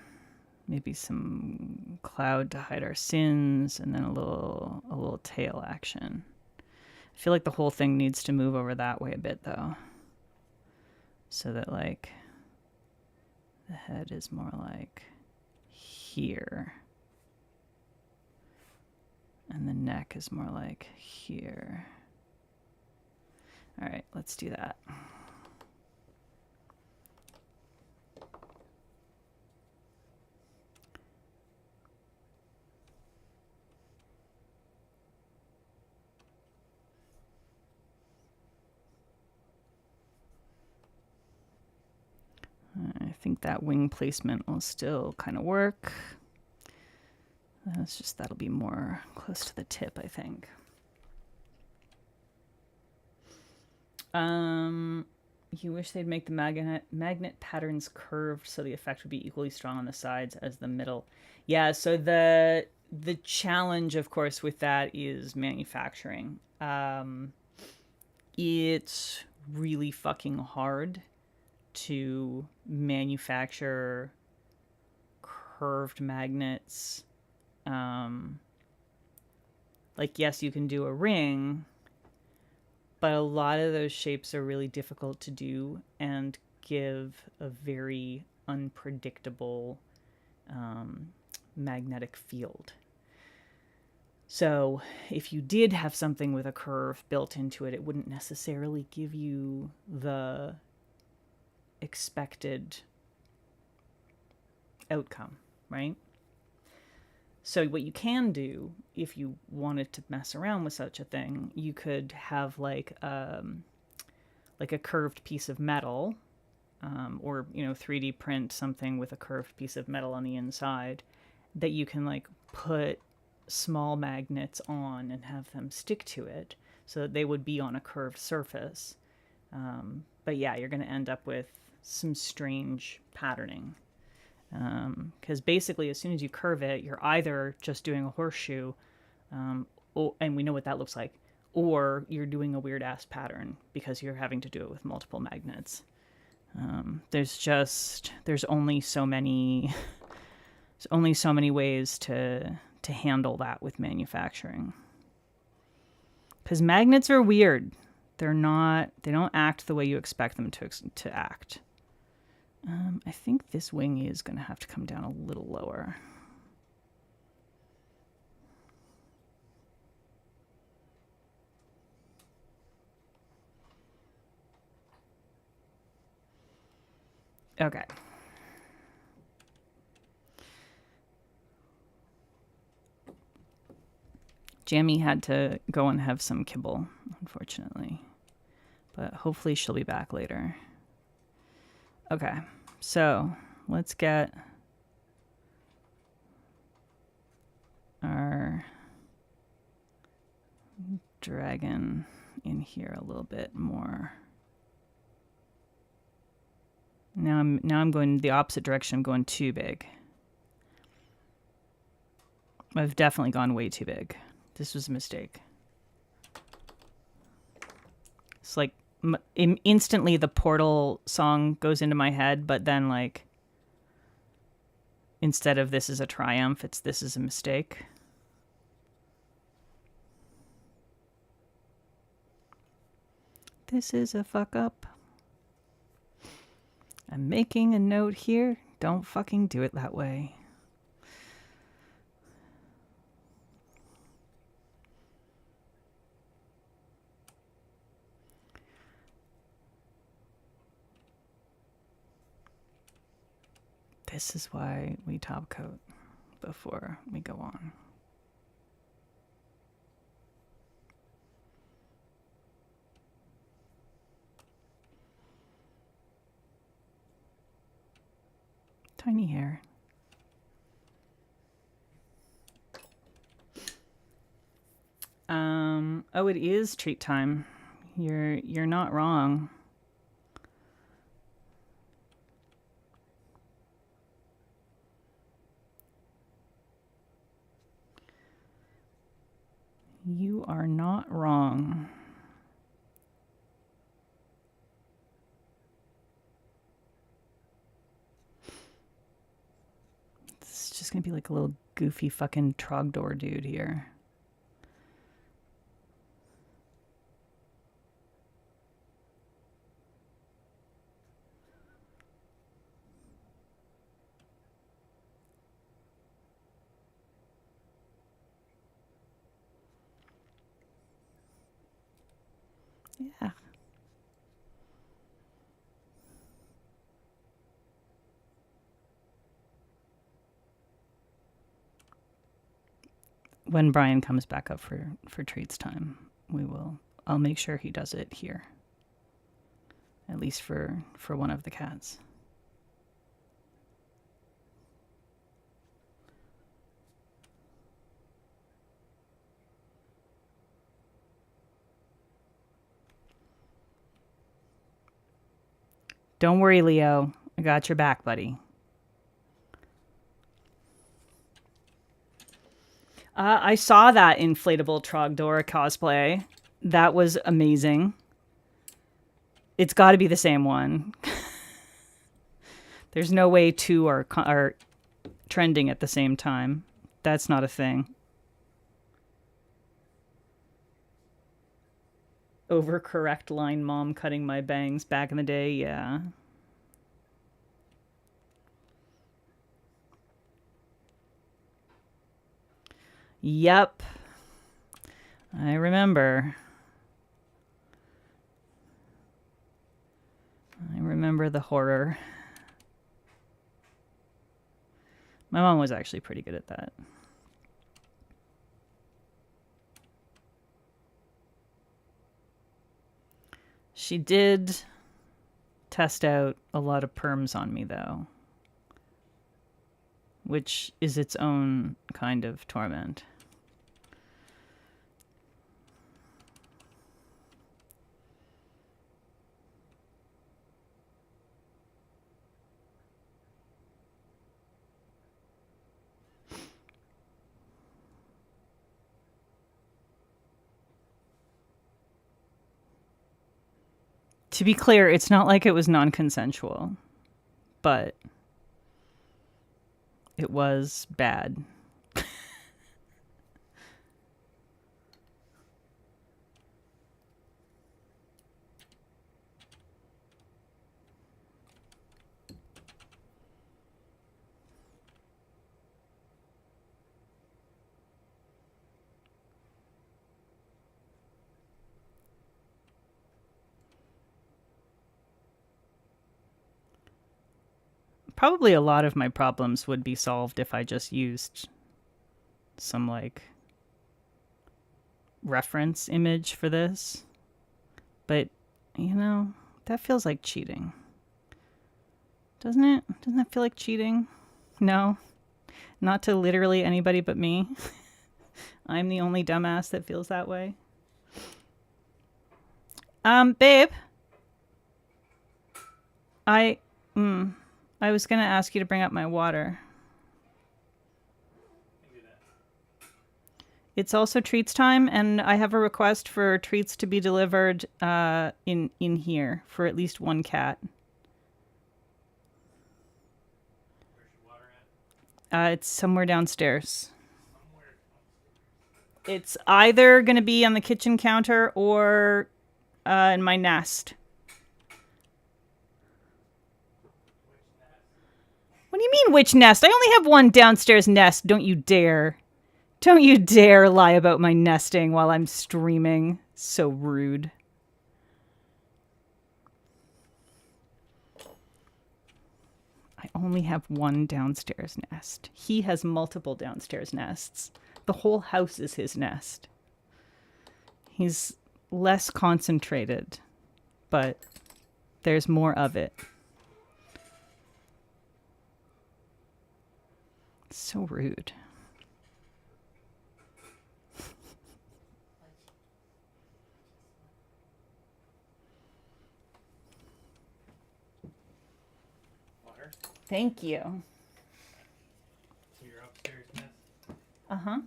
maybe some cloud to hide our sins, and then a little tail action. I feel like the whole thing needs to move over that way a bit though, so that like the head is more like here, and the neck is more like here. All right, let's do that. I think that wing placement will still kind of work. It's just that'll be more close to the tip, I think. You wish they'd make the magnet patterns curved so the effect would be equally strong on the sides as the middle. Yeah, so the challenge, of course, with that is manufacturing. It's really fucking hard to manufacture curved magnets. Like, yes, you can do a ring, but a lot of those shapes are really difficult to do and give a very unpredictable magnetic field. So if you did have something with a curve built into it, it wouldn't necessarily give you the expected outcome, right? So what you can do, if you wanted to mess around with such a thing, you could have like a curved piece of metal, or 3D print something with a curved piece of metal on the inside that you can like put small magnets on and have them stick to it so that they would be on a curved surface. But yeah, you're going to end up with some strange patterning. Because basically, as soon as you curve it, you're either just doing a horseshoe, and we know what that looks like, or you're doing a weird ass pattern because you're having to do it with multiple magnets. There's only so many ways to handle that with manufacturing. Because magnets are weird. They don't act the way you expect them to act. I think this wing is going to have to come down a little lower. Okay. Jamie had to go and have some kibble, unfortunately. But hopefully she'll be back later. Okay, so let's get our dragon in here a little bit more. Now I'm going the opposite direction. I'm going too big. I've definitely gone way too big. This was a mistake. It's like instantly the Portal song goes into my head, but then like instead of this is a triumph, it's this is a mistake. This is a fuck up. I'm making a note here. Don't fucking do it that way. This is why we top coat before we go on. Tiny hair. Oh, it is treat time. You're not wrong. You are not wrong. just gonna be like a little goofy fucking trogdor dude here. Yeah. When Brian comes back up for treats time, I'll make sure he does it here. At least for one of the cats. Don't worry, Leo. I got your back, buddy. I saw that inflatable Trogdor cosplay. That was amazing. It's got to be the same one. There's no way two are trending at the same time. That's not a thing. Overcorrect line mom cutting my bangs back in the day, yeah. Yep. I remember. I remember the horror. My mom was actually pretty good at that. She did test out a lot of perms on me, though, which is its own kind of torment. To be clear, it's not like it was non-consensual, but it was bad. Probably a lot of my problems would be solved if I just used some, like, reference image for this. But, you know, that feels like cheating. Doesn't it? Doesn't that feel like cheating? No? Not to literally anybody but me? I'm the only dumbass that feels that way. Babe. I was gonna ask you to bring up my water. It's also treats time, and I have a request for treats to be delivered in here for at least one cat. Where's your water at? It's somewhere downstairs. It's either gonna be on the kitchen counter or in my nest. What do you mean, which nest? I only have one downstairs nest. Don't you dare. Don't you dare lie about my nesting while I'm streaming. So rude. I only have one downstairs nest. He has multiple downstairs nests. The whole house is his nest. He's less concentrated, but there's more of it. So rude. Water? Thank you. So your upstairs nest? Uh-huh.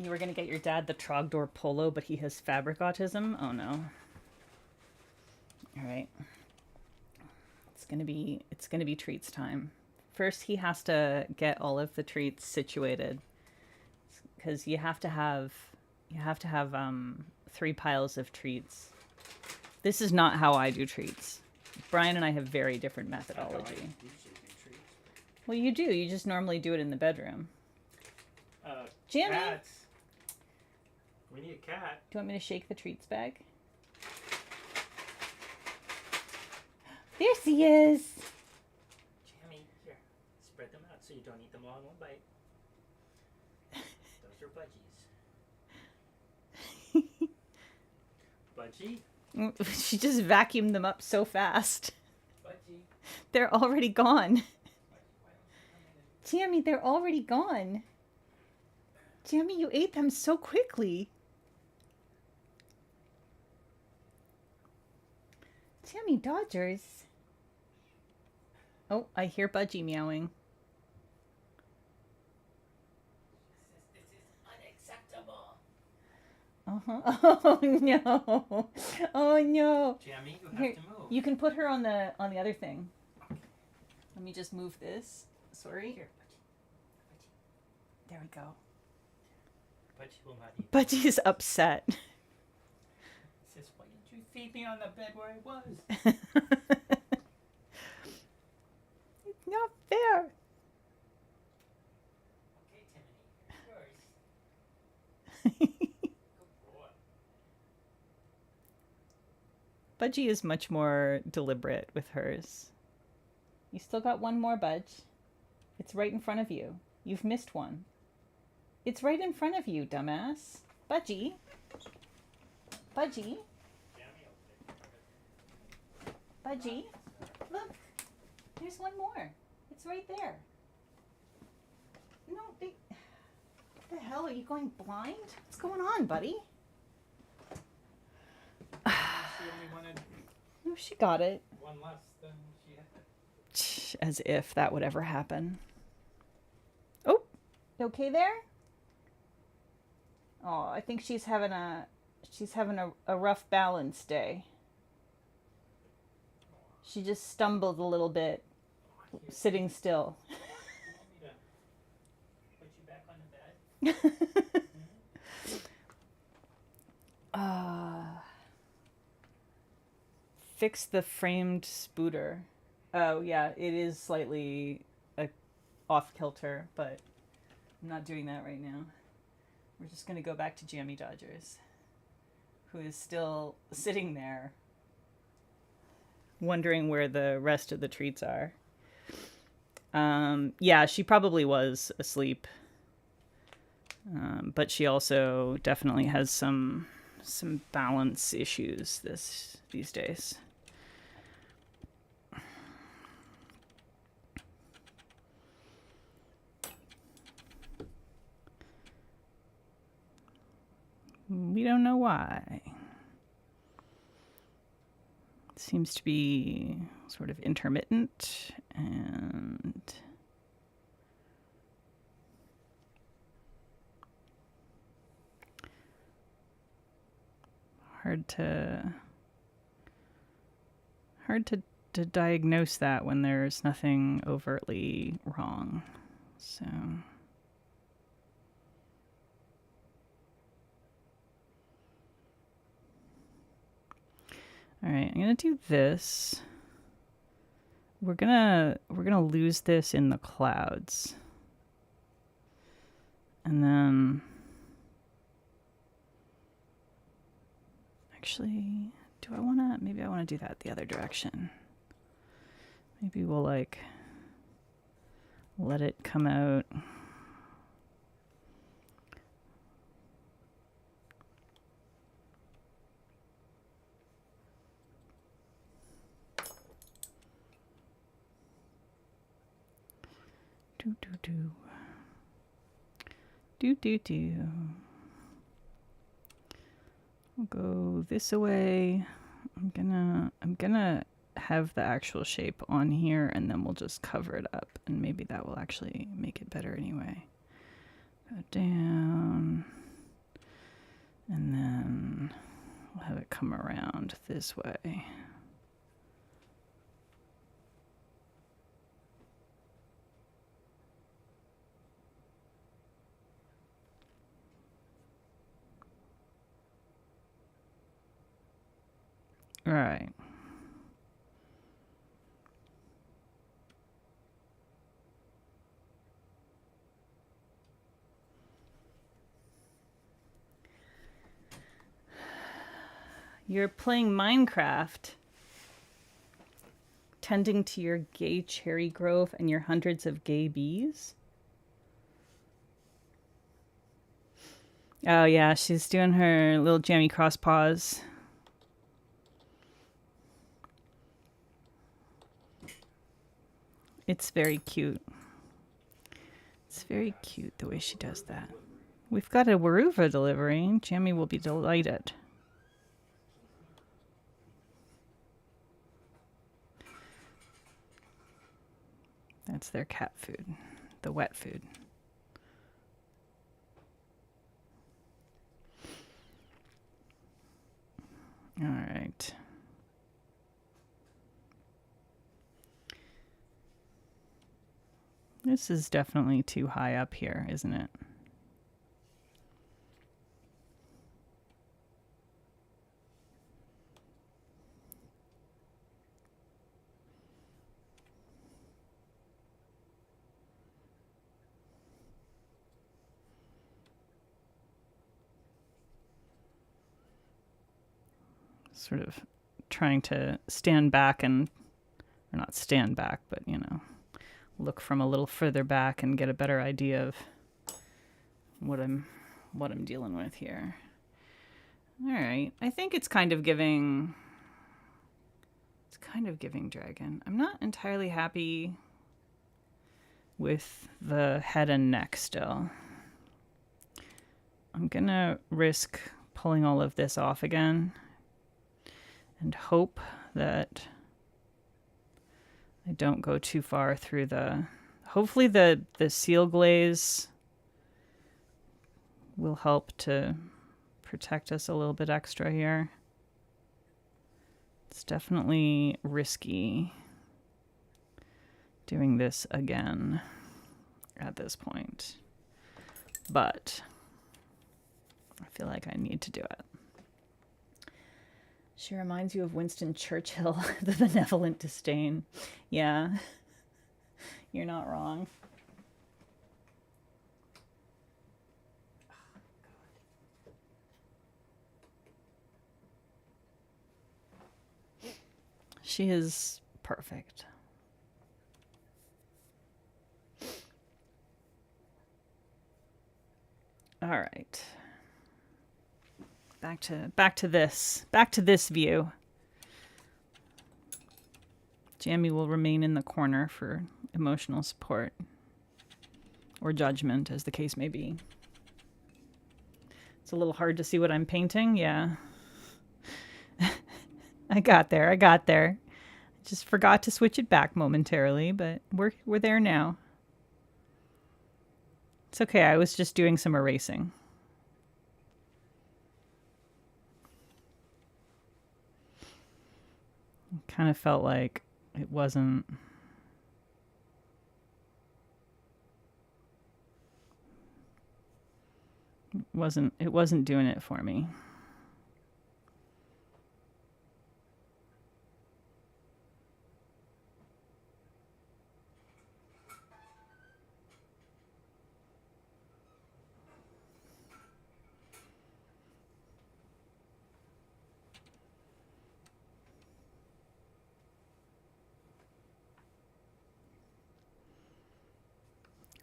You were gonna get your dad the Trogdor polo, but he has fabric autism. Oh no. All right. It's gonna be treats time. First, he has to get all of the treats situated, because you have to have 3 piles of treats. This is not how I do treats. Brian and I have very different methodology. Usually do treats. Well, you do. You just normally do it in the bedroom. Jimmy, Cats. We need a cat. do you want me to shake the treats bag? There she is. Jammy, here. Spread them out so you don't eat them all in one bite. Those are budgies. Budgie? She just vacuumed them up so fast. Budgie. They're already gone. Budgie, why don't you come in and... Jammy, they're already gone. Jammy, you ate them so quickly. Jammy Dodgers. Oh, I hear Budgie meowing. This is unacceptable. Uh-huh. Oh no. Oh no. Jammy, you have Here, to move. you can put her on the other thing. Let me just move this. Sorry. Here, There we go. Budgie will not eat. Budgie is upset. He says, why didn't you feed me on the bed where I was? It's not fair. Okay, Timothy, yours. Good boy. Budgie is much more deliberate with hers. You still got one more, Budge. It's right in front of you. You've missed one. It's right in front of you, dumbass. Budgie. Budgie. Jammy will take care of it. Budgie. Look. There's one more. It's right there. No, what the hell? Are you going blind? What's going on, buddy? She only wanted No, she got it. one less than she had. As if that would ever happen. Oh, you okay there? Oh, I think she's having a rough balance day. She just stumbled a little bit, sitting still. You want me to put you back on the bed? Fix the framed spooter. Oh yeah, it is slightly off kilter, but I'm not doing that right now. We're just gonna go back to Jammy Dodgers, who is still sitting there, wondering where the rest of the treats are. Yeah, she probably was asleep, but she also definitely has some balance issues these days. We don't know why. It seems to be sort of intermittent and hard to diagnose that when there's nothing overtly wrong. So all right, I'm gonna do this. We're gonna lose this in the clouds, and then actually, maybe I wanna do that the other direction. Maybe we'll like let it come out. Do. We'll go this away. I'm gonna have the actual shape on here, and then we'll just cover it up, and maybe that will actually make it better anyway. Go down. And then we'll have it come around this way. All right. You're playing Minecraft, tending to your gay cherry grove and your hundreds of gay bees. Oh yeah, she's doing her little jammy cross paws. It's very cute. It's very cute the way she does that. We've got a Waruva delivery. Jammy will be delighted. That's their cat food, the wet food. All right. This is definitely too high up here, isn't it? Sort of trying to stand back and, or not stand back, but, you know, look from a little further back and get a better idea of what I'm dealing with here. All right. I think it's kind of giving dragon. I'm not entirely happy with the head and neck still. I'm going to risk pulling all of this off again and hope that I don't go too far through the... Hopefully the seal glaze will help to protect us a little bit extra here. It's definitely risky doing this again at this point, but I feel like I need to do it. She reminds you of Winston Churchill, the benevolent disdain. Yeah, you're not wrong. She is perfect. All right. Back to this view. Jammy will remain in the corner for emotional support or judgment, as the case may be. It's a little hard to see what I'm painting. Yeah. I got there. Just forgot to switch it back momentarily, but we're there now. It's okay. I was just doing some erasing. Kind of felt like it wasn't doing it for me.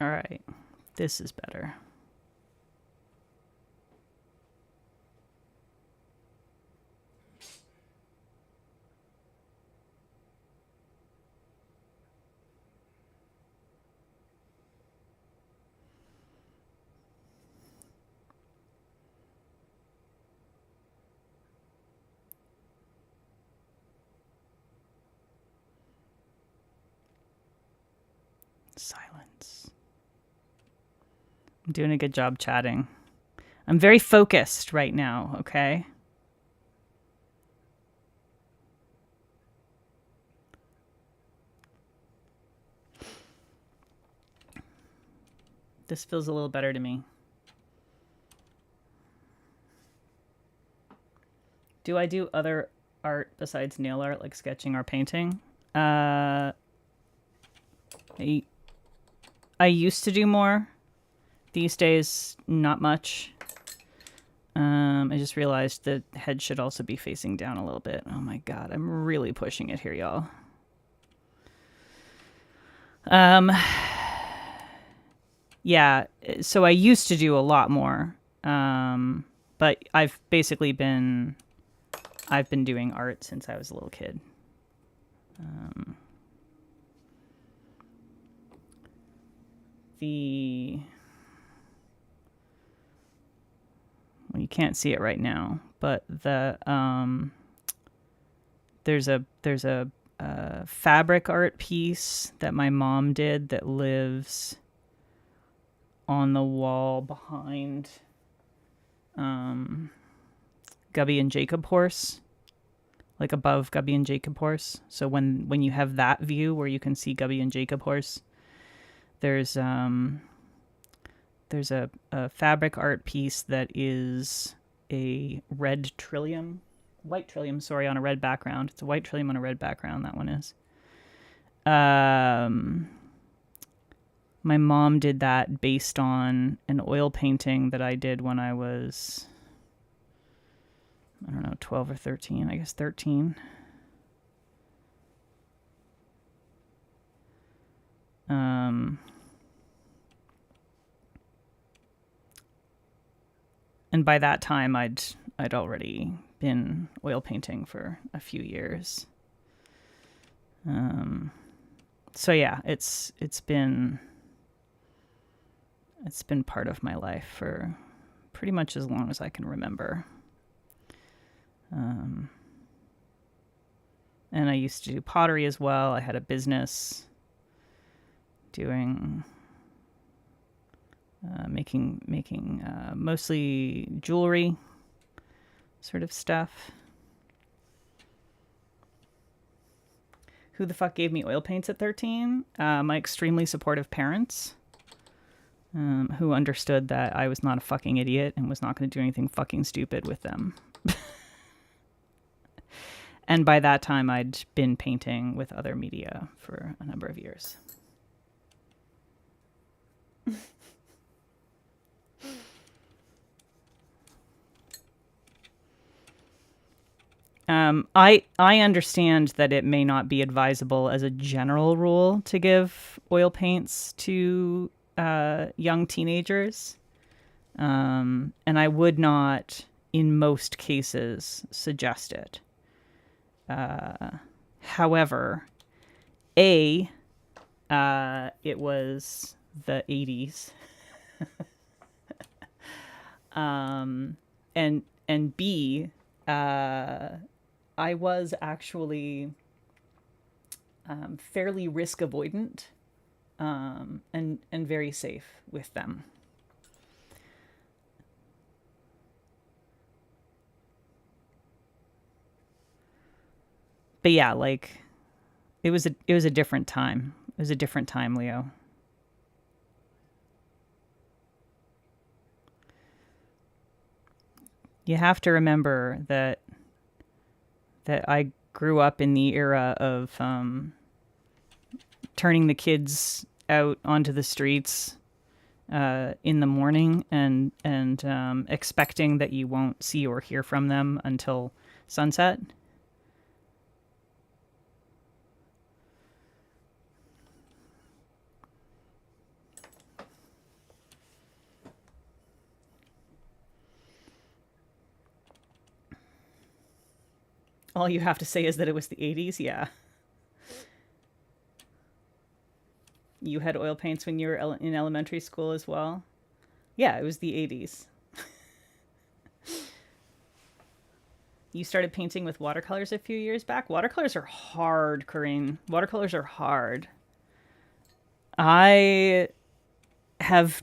All right, this is better. Silence. I'm doing a good job chatting. I'm very focused right now, okay? This feels a little better to me. Do I do other art besides nail art, like sketching or painting? I used to do more. These days, not much. I just realized the head should also be facing down a little bit. Oh my god, I'm really pushing it here, y'all. Yeah, so I used to do a lot more. But I've basically been doing art since I was a little kid. Well, you can't see it right now, but there's a fabric art piece that my mom did that lives on the wall behind Gubby and Jacob Horse, like above Gubby and Jacob Horse. So when you have that view where you can see Gubby and Jacob Horse, there's a fabric art piece that is a white trillium, on a red background. It's a white trillium on a red background, that one is. My mom did that based on an oil painting that I did when I was, I don't know, 12 or 13, I guess 13. And by that time, I'd already been oil painting for a few years. So yeah, it's been part of my life for pretty much as long as I can remember. And I used to do pottery as well. I had a business doing making mostly jewelry sort of stuff. Who the fuck gave me oil paints at 13? My extremely supportive parents, who understood that I was not a fucking idiot and was not going to do anything fucking stupid with them. And by that time, I'd been painting with other media for a number of years. I understand that it may not be advisable as a general rule to give oil paints to young teenagers. And I would not, in most cases, suggest it. However, it was the 80s. And B, I was actually fairly risk avoidant and very safe with them. But yeah, like it was a different time. It was a different time, Leo. You have to remember that I grew up in the era of turning the kids out onto the streets in the morning and expecting that you won't see or hear from them until sunset. All you have to say is that it was the 80s, yeah. You had oil paints when you were in elementary school as well? Yeah, it was the 80s. You started painting with watercolors a few years back? Watercolors are hard, Corinne. Watercolors are hard. I have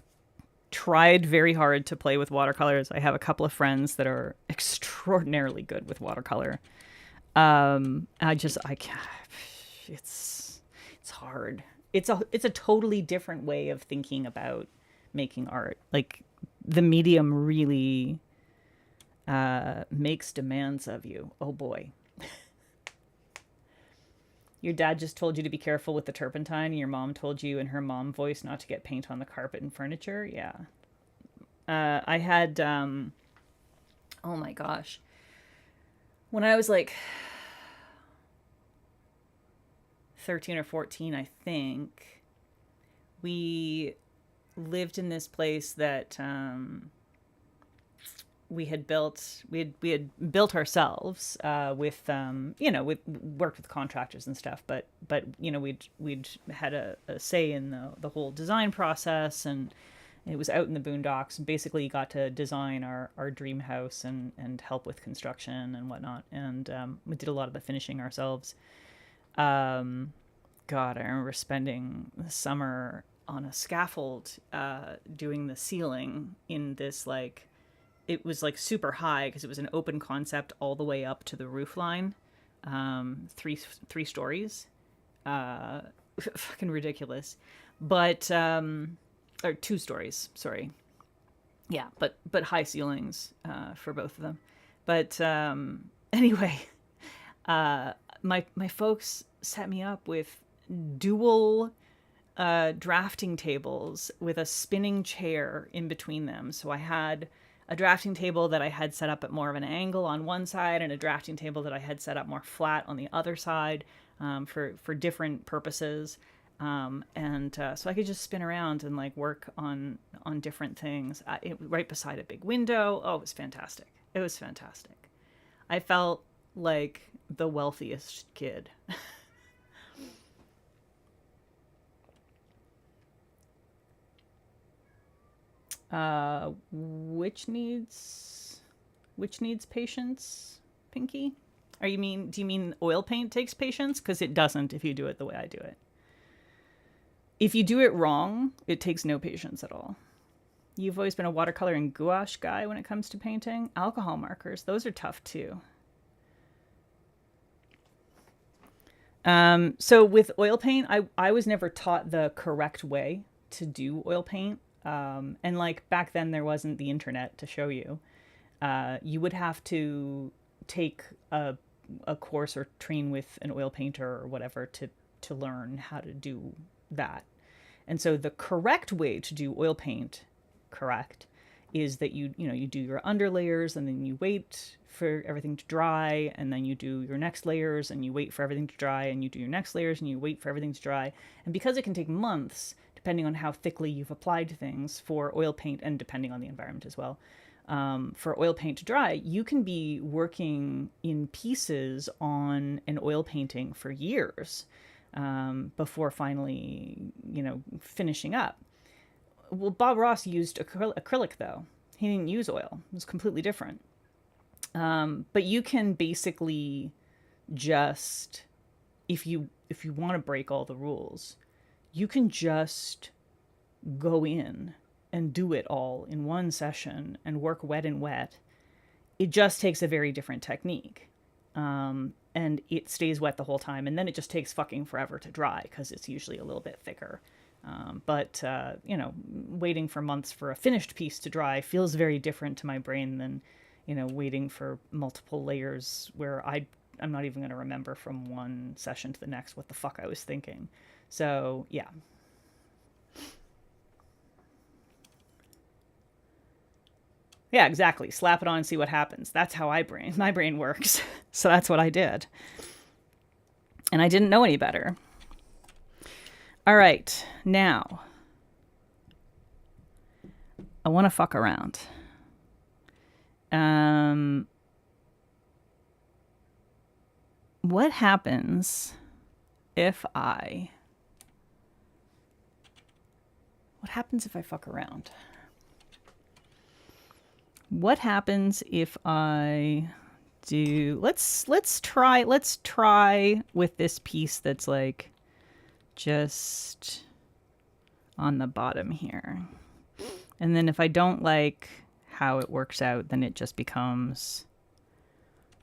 tried very hard to play with watercolors. I have a couple of friends that are extraordinarily good with watercolor. I can't. It's hard. It's a totally different way of thinking about making art. Like the medium really makes demands of you. Oh boy. Your dad just told you to be careful with the turpentine, and your mom told you in her mom voice not to get paint on the carpet and furniture. Yeah. I had, oh my gosh. When I was like 13 or 14, I think, we lived in this place that we had built ourselves with we worked with contractors and stuff, but we'd had a say in the whole design process, and it was out in the boondocks, and basically you got to design our dream house and help with construction and whatnot, and we did a lot of the finishing ourselves. God, I remember spending the summer on a scaffold doing the ceiling in this, like, it was like super high because it was an open concept all the way up to the roof line, three stories, fucking ridiculous, but or 2 stories, sorry, yeah, but high ceilings for both of them, but anyway, my folks set me up with dual drafting tables with a spinning chair in between them. So I had a drafting table that I had set up at more of an angle on one side, and a drafting table that I had set up more flat on the other side, for different purposes. So I could just spin around and like work on different things, right beside a big window. Oh, it was fantastic. It was fantastic. I felt like the wealthiest kid. Which needs patience, Pinky? Do you mean oil paint takes patience? Because it doesn't if you do it the way I do it. If you do it wrong, it takes no patience at all. You've always been a watercolor and gouache guy when it comes to painting. Alcohol markers, those are tough too. So with oil paint, I was never taught the correct way to do oil paint. And like back then there wasn't the internet to show you. You would have to take a course or train with an oil painter or whatever to learn how to do that. And so the correct way to do oil paint, correct, is that you do your underlayers, and then you wait for everything to dry, and then you do your next layers, and you wait for everything to dry, and you do your next layers, and you wait for everything to dry. And because it can take months, depending on how thickly you've applied things for oil paint, and depending on the environment as well, for oil paint to dry, you can be working in pieces on an oil painting for years before finally, finishing up. Well, Bob Ross used acrylic, though. He didn't use oil. It was completely different. But you can basically just, if you want to break all the rules, you can just go in and do it all in one session and work wet and wet. It just takes a very different technique. And it stays wet the whole time, and then it just takes fucking forever to dry because it's usually a little bit thicker. But waiting for months for a finished piece to dry feels very different to my brain than, waiting for multiple layers where I'm not even going to remember from one session to the next what the fuck I was thinking. So, yeah. Yeah, exactly. Slap it on and see what happens. That's how my brain works. So that's what I did. And I didn't know any better. All right, now I want to fuck around. What happens if I fuck around? What happens if I do, let's try with this piece that's like just on the bottom here. And then if I don't like how it works out, then it just becomes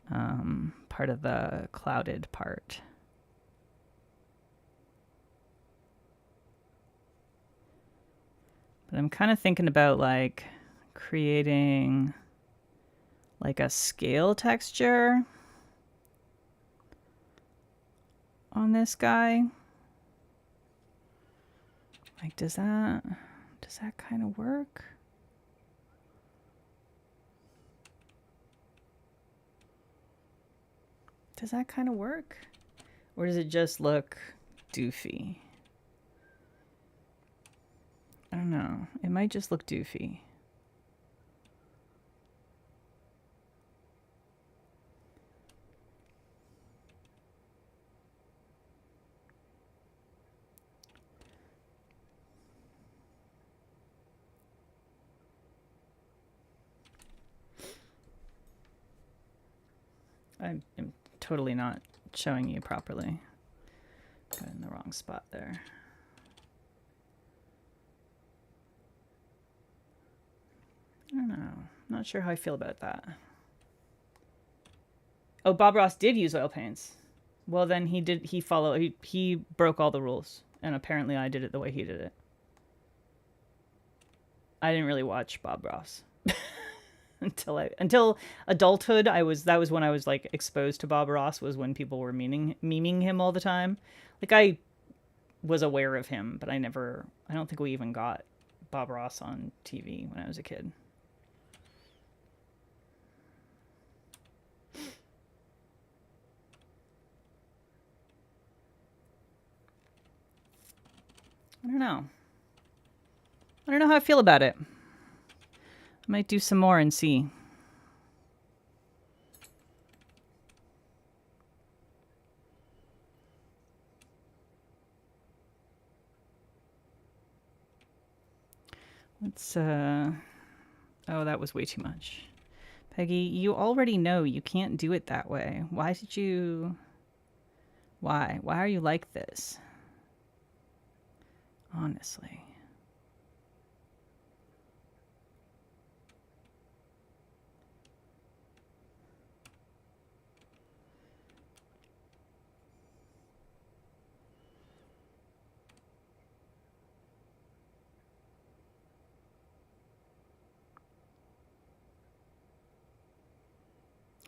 part of the clouded part. But I'm kind of thinking about like creating like a scale texture on this guy. Like, does that kind of work? Does that kind of work? Or does it just look doofy? I don't know. It might just look doofy. I'm totally not showing you properly. Got in the wrong spot there. I don't know. Not sure how I feel about that. Oh, Bob Ross did use oil paints. Well, then he broke all the rules, and apparently I did it the way he did it. I didn't really watch Bob Ross until adulthood. That was when I was like exposed to Bob Ross, was when people were memeing him all the time. Like, I was aware of him, but I don't think we even got Bob Ross on TV when I was a kid. I don't know. I don't know how I feel about it. I might do some more and see. Let's, oh, that was way too much. Peggy, you already know you can't do it that way. Why did you... Why? Why are you like this? Honestly.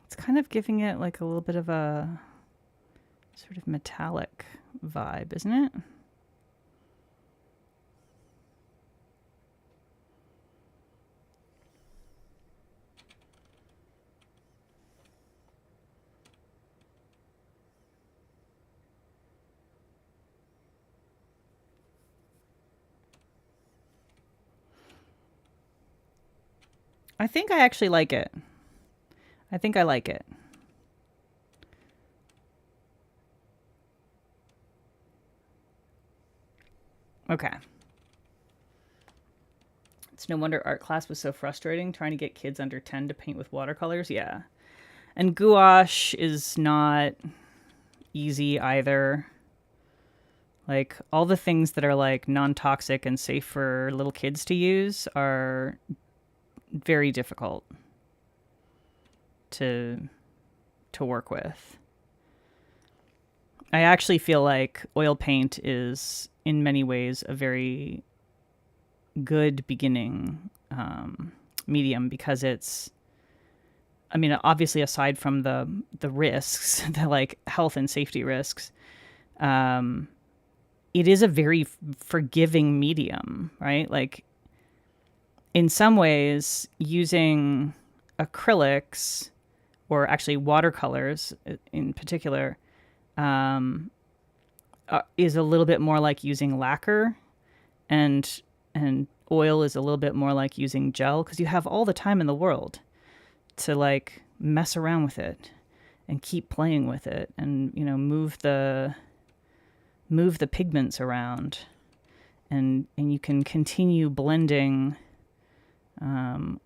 It's kind of giving it like a little bit of a sort of metallic vibe, isn't it? I think I actually like it. I think I like it. Okay. It's no wonder art class was so frustrating, trying to get kids under 10 to paint with watercolors. Yeah. And gouache is not easy either. Like, all the things that are like non-toxic and safe for little kids to use are very difficult to work with. I actually feel like oil paint is in many ways a very good beginning medium, because it's, I mean, obviously aside from the risks, the like health and safety risks, it is a very forgiving medium, right? Like, in some ways, using acrylics, or actually watercolors in particular, is a little bit more like using lacquer, and oil is a little bit more like using gel, because you have all the time in the world to like mess around with it and keep playing with it, and move the pigments around, and you can continue blending,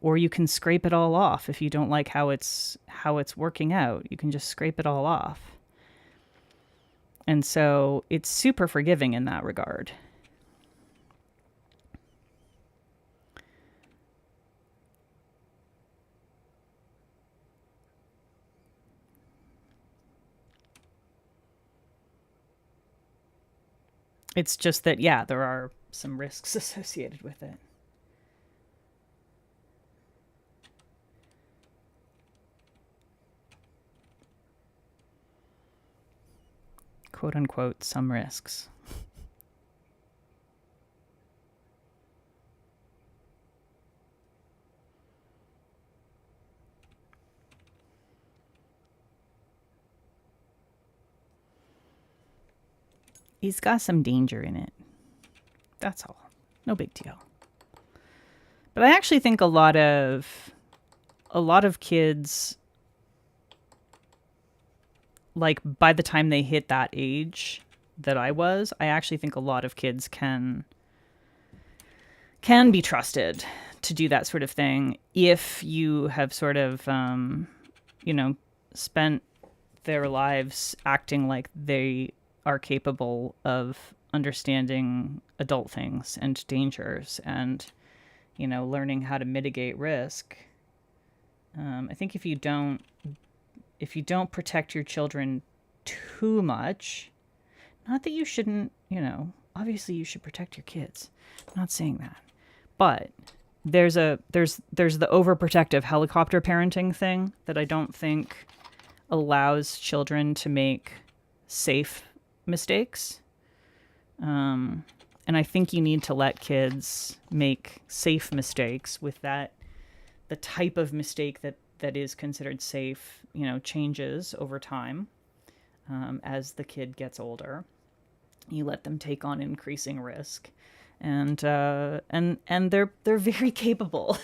or you can scrape it all off if you don't like how it's working out. You can just scrape it all off. And so it's super forgiving in that regard. It's just that, yeah, there are some risks associated with it. Quote unquote, some risks. He's got some danger in it. That's all. No big deal. But I actually think a lot of kids, like by the time they hit that age that I was, I actually think a lot of kids can be trusted to do that sort of thing if you have sort of spent their lives acting like they are capable of understanding adult things and dangers and learning how to mitigate risk. I think if you don't protect your children too much, not that you shouldn't, obviously you should protect your kids. I'm not saying that. But there's the overprotective helicopter parenting thing that I don't think allows children to make safe mistakes. And I think you need to let kids make safe mistakes with that. The type of mistake that is considered safe, changes over time as the kid gets older. You let them take on increasing risk, and they're very capable.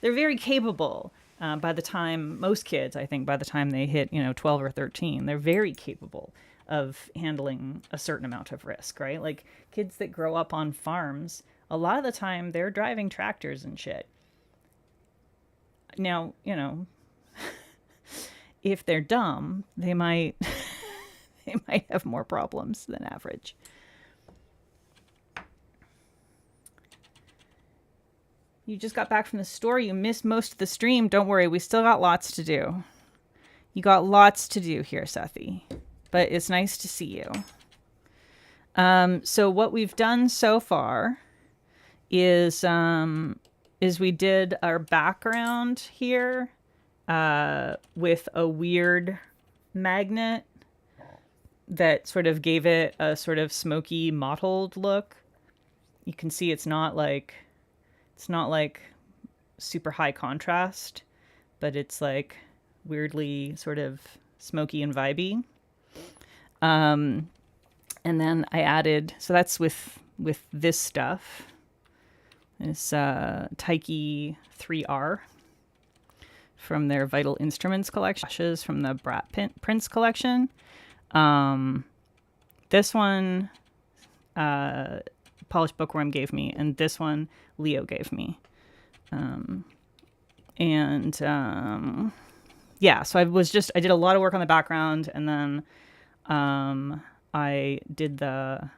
They're very capable. By the time most kids, I think, by the time they hit 12 or 13, they're very capable of handling a certain amount of risk, right? Like kids that grow up on farms, a lot of the time they're driving tractors and shit. Now, if they're dumb, they might have more problems than average. You just got back from the store. You missed most of the stream. Don't worry, we still got lots to do. You got lots to do here, Sethi. But it's nice to see you. So what we've done so far is we did our background here with a weird magnet that sort of gave it a sort of smoky mottled look. You can see it's not like super high contrast, but it's like weirdly sort of smoky and vibey. And then I added, so that's with this stuff, this Taiki 3R from their Vital Instruments collection, from the Brat Prince collection. This one Polished Bookworm gave me, and this one Leo gave me. Yeah, so I did a lot of work on the background, and then I did the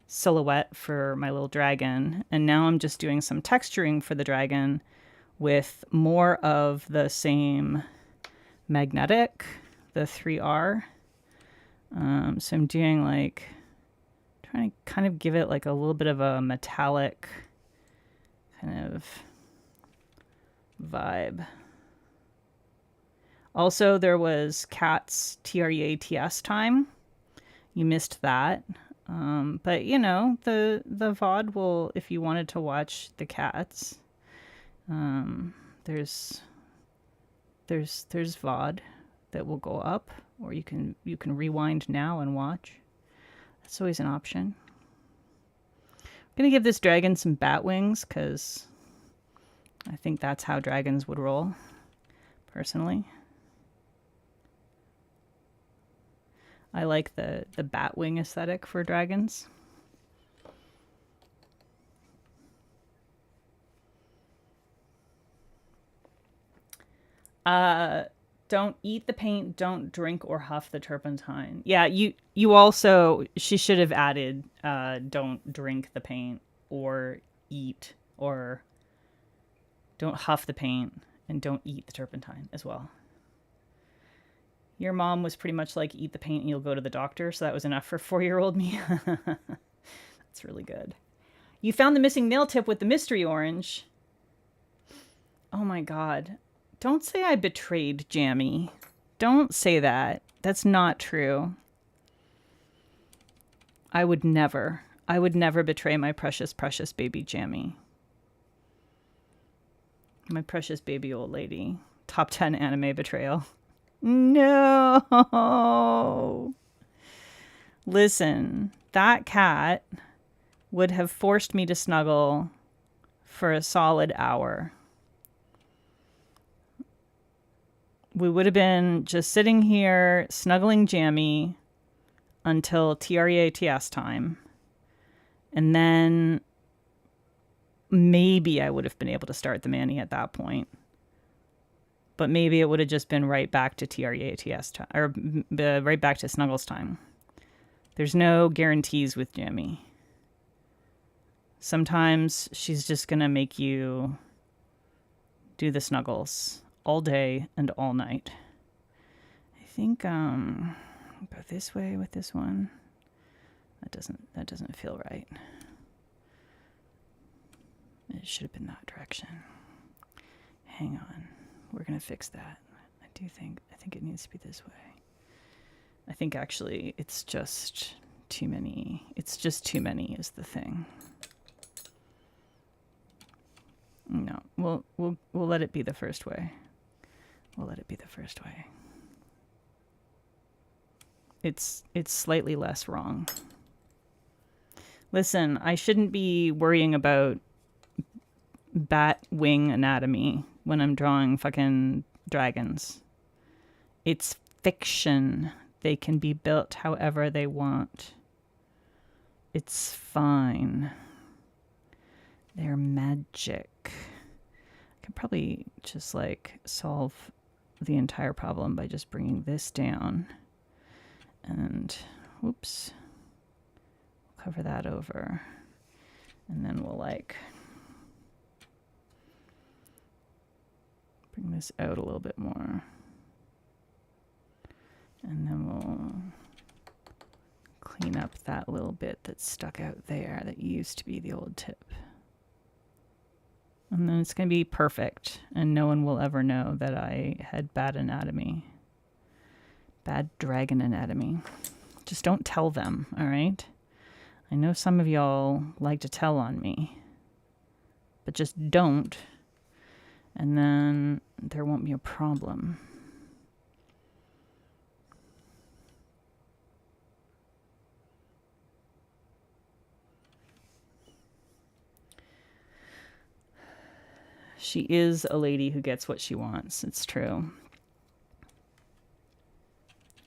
silhouette for my little dragon, and now I'm just doing some texturing for the dragon with more of the same magnetic, the 3R. So I'm doing trying to kind of give it like a little bit of a metallic kind of vibe. Also, there was Cat's TREATS time. You missed that. But the VOD will, if you wanted to watch the cats, there's VOD that will go up, or you can rewind now and watch. That's always an option. I'm gonna give this dragon some bat wings because I think that's how dragons would roll, personally. I like the bat wing aesthetic for dragons. Don't eat the paint, don't drink or huff the turpentine. Yeah, you also, she should have added don't drink the paint or eat, or don't huff the paint and don't eat the turpentine as well. Your mom was pretty much like, eat the paint and you'll go to the doctor, so that was enough for 4-year-old me. That's It's really good. You found the missing nail tip with the mystery orange. Oh my god. Don't say I betrayed Jammy. Don't say that. That's not true. I would never betray my precious, precious baby Jammy. My precious baby old lady. Top 10 anime betrayal. No. Listen, that cat would have forced me to snuggle for a solid hour. We would have been just sitting here snuggling Jammy until TREATS time. And then maybe I would have been able to start the Manny at that point. But maybe it would have just been right back to TREATS time, or right back to Snuggles time. There's no guarantees with Jammy. Sometimes she's just going to make you do the snuggles all day and all night. I think go this way with this one. That doesn't feel right. It should have been that direction. Hang on. We're going to fix that. I think it needs to be this way. I think actually it's just too many. It's just too many is the thing. No, we'll let it be the first way. We'll let it be the first way. It's slightly less wrong. Listen, I shouldn't be worrying about bat wing anatomy when I'm drawing fucking dragons. It's fiction. They can be built however they want. It's fine. They're magic. I could probably just like solve the entire problem by just bringing this down. And whoops. Cover that over. And then we'll like bring this out a little bit more. And then we'll clean up that little bit that's stuck out there that used to be the old tip. And then it's going to be perfect. And no one will ever know that I had bad anatomy. Bad dragon anatomy. Just don't tell them, all right? I know some of y'all like to tell on me. But just don't. And then there won't be a problem. She is a lady who gets what she wants. It's true.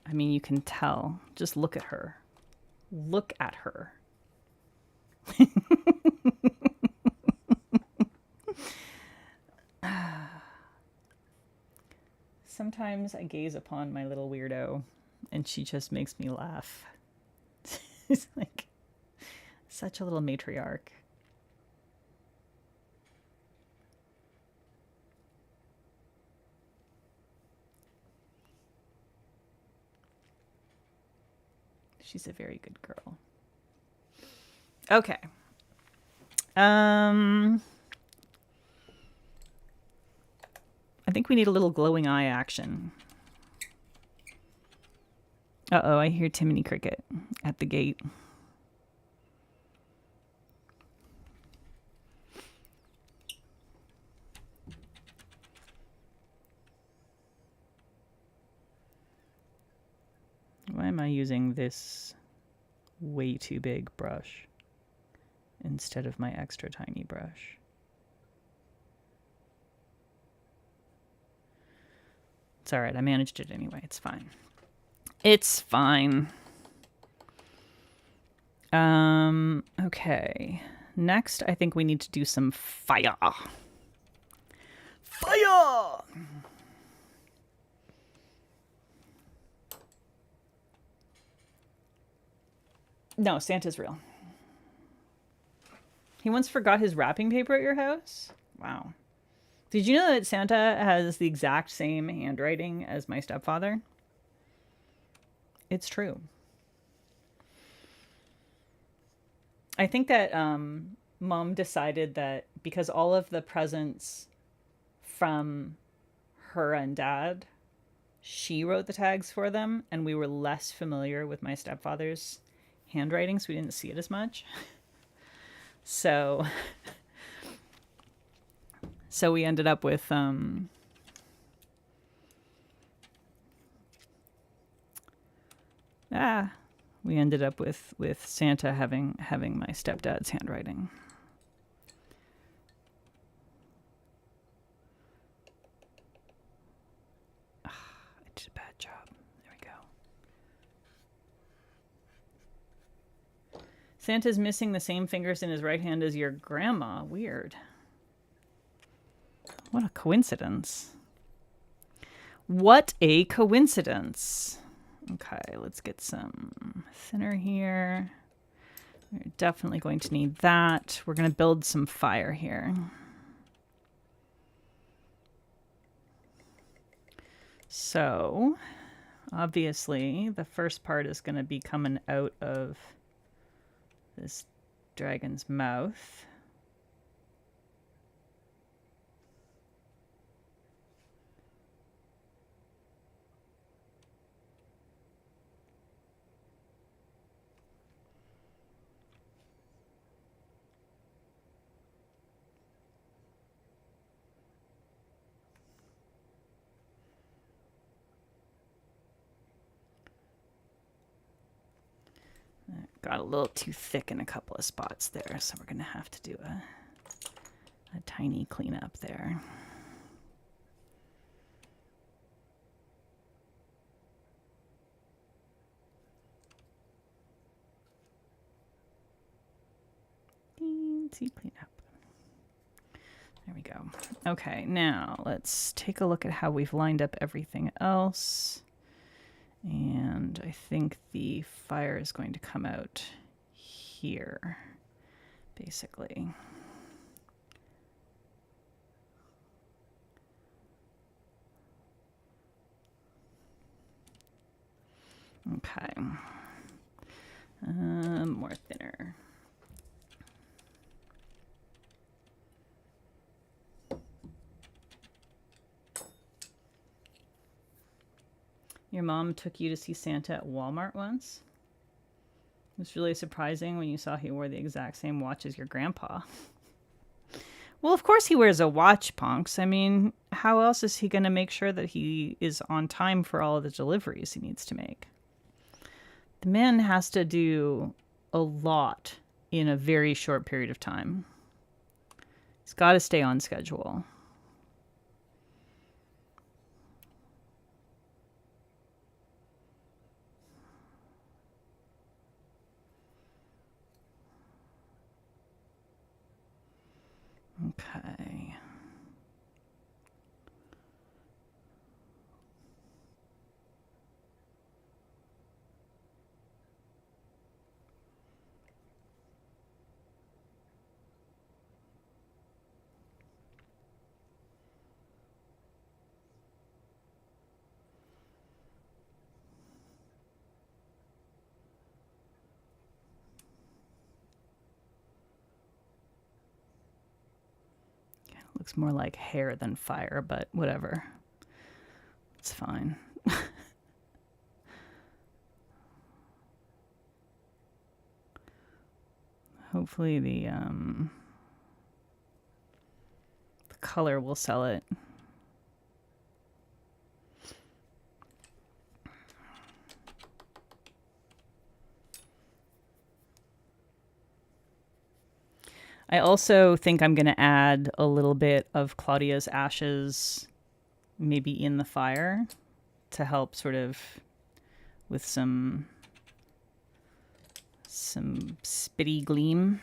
I mean, you can tell. Just look at her. Look at her. Sometimes I gaze upon my little weirdo and she just makes me laugh. She's like such a little matriarch. She's a very good girl. Okay. I think we need a little glowing eye action. Uh-oh, I hear Timony Cricket at the gate. Why am I using this way too big brush instead of my extra tiny brush? It's all right. I managed it anyway. It's fine. It's fine. Okay. Next, I think we need to do some fire. Fire! No, Santa's real. He once forgot his wrapping paper at your house? Wow. Did you know that Santa has the exact same handwriting as my stepfather? It's true. I think that Mom decided that because all of the presents from her and Dad, she wrote the tags for them, and we were less familiar with my stepfather's handwriting, so we didn't see it as much. So, so we ended up with we ended up with Santa having my stepdad's handwriting. I did a bad job. There we go. Santa's missing the same fingers in his right hand as your grandma. Weird. What a coincidence. What a coincidence. Okay, let's get some thinner here. We're definitely going to need that. We're going to build some fire here. So, obviously, the first part is going to be coming out of this dragon's mouth. Got a little too thick in a couple of spots there, so we're going to have to do a tiny cleanup there. Teensy cleanup. There we go. Okay, now let's take a look at how we've lined up everything else. And I think the fire is going to come out here, basically. Okay. More thinner. Your mom took you to see Santa at Walmart once? It was really surprising when you saw he wore the exact same watch as your grandpa. Well, of course he wears a watch, Punks. I mean, how else is he going to make sure that he is on time for all of the deliveries he needs to make? The man has to do a lot in a very short period of time. He's got to stay on schedule. Okay. Looks more like hair than fire, but whatever. It's fine. Hopefully the color will sell it. I also think I'm going to add a little bit of Claudia's ashes maybe in the fire to help sort of with some spitty gleam.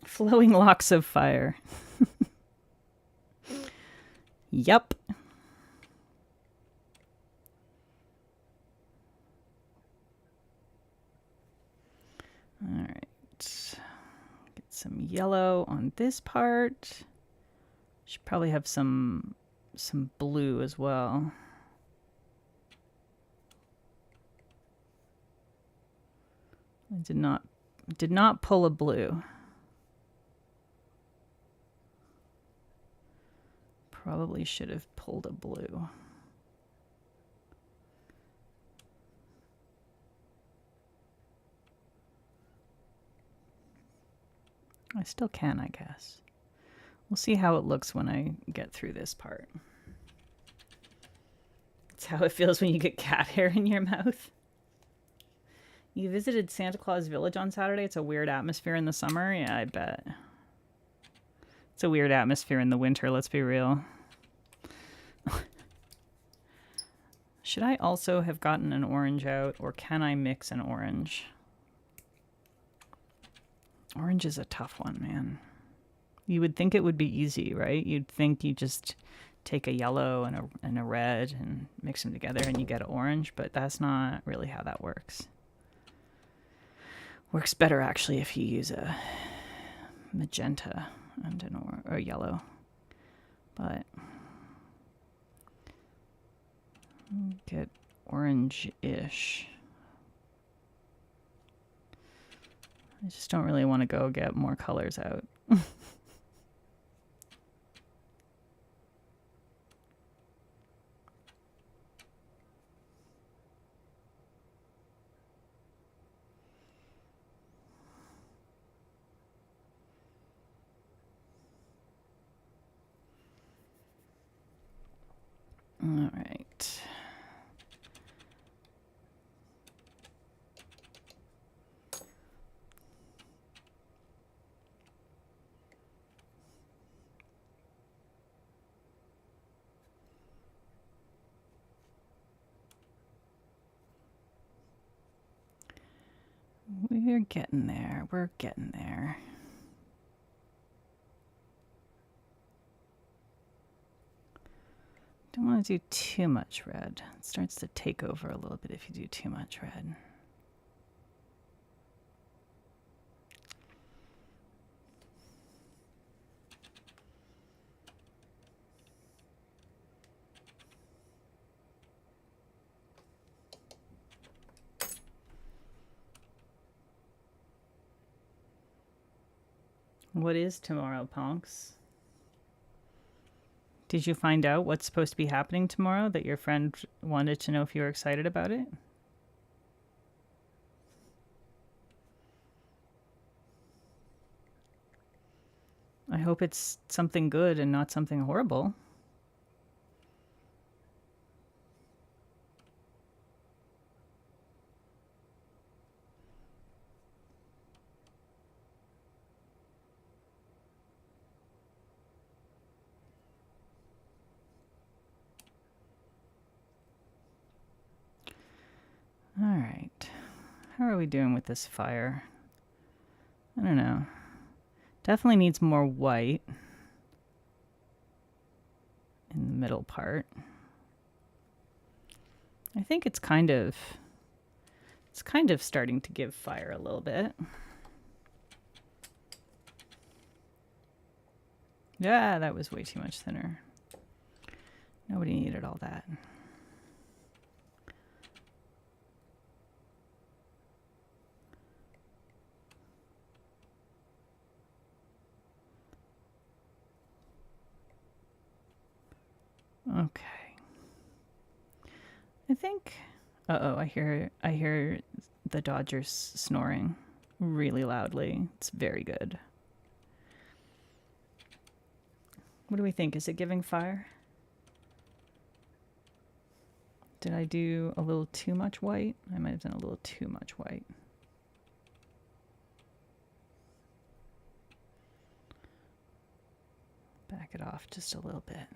Flowing locks of fire. Yup. All right. Get some yellow on this part. Should probably have some blue as well. I did not pull a blue. Probably should have pulled a blue. I still can, I guess. We'll see how it looks when I get through this part. It's how it feels when you get cat hair in your mouth. You visited Santa Claus Village on Saturday. It's a weird atmosphere in the summer. Yeah, I bet. It's a weird atmosphere in the winter, let's be real. Should I also have gotten an orange out, or can I mix an orange? Orange is a tough one, man. You would think it would be easy, right? You'd think you just take a yellow and a red and mix them together and you get orange, but that's not really how that works. Works better actually if you use a magenta and or a yellow. But get orange-ish. I just don't really want to go get more colors out. All right. We're getting there. We're getting there. Don't want to do too much red. It starts to take over a little bit if you do too much red. What is tomorrow, Ponks? Did you find out what's supposed to be happening tomorrow that your friend wanted to know if you were excited about it? I hope it's something good and not something horrible. All right. How are we doing with this fire? I don't know. Definitely needs more white in the middle part. I think it's kind of starting to give fire a little bit. Yeah, that was way too much thinner. Nobody needed all that. Okay. I think. Uh-oh, I hear the Dodgers snoring really loudly. It's very good. What do we think? Is it giving fire? Did I do a little too much white? I might have done a little too much white. Back it off just a little bit.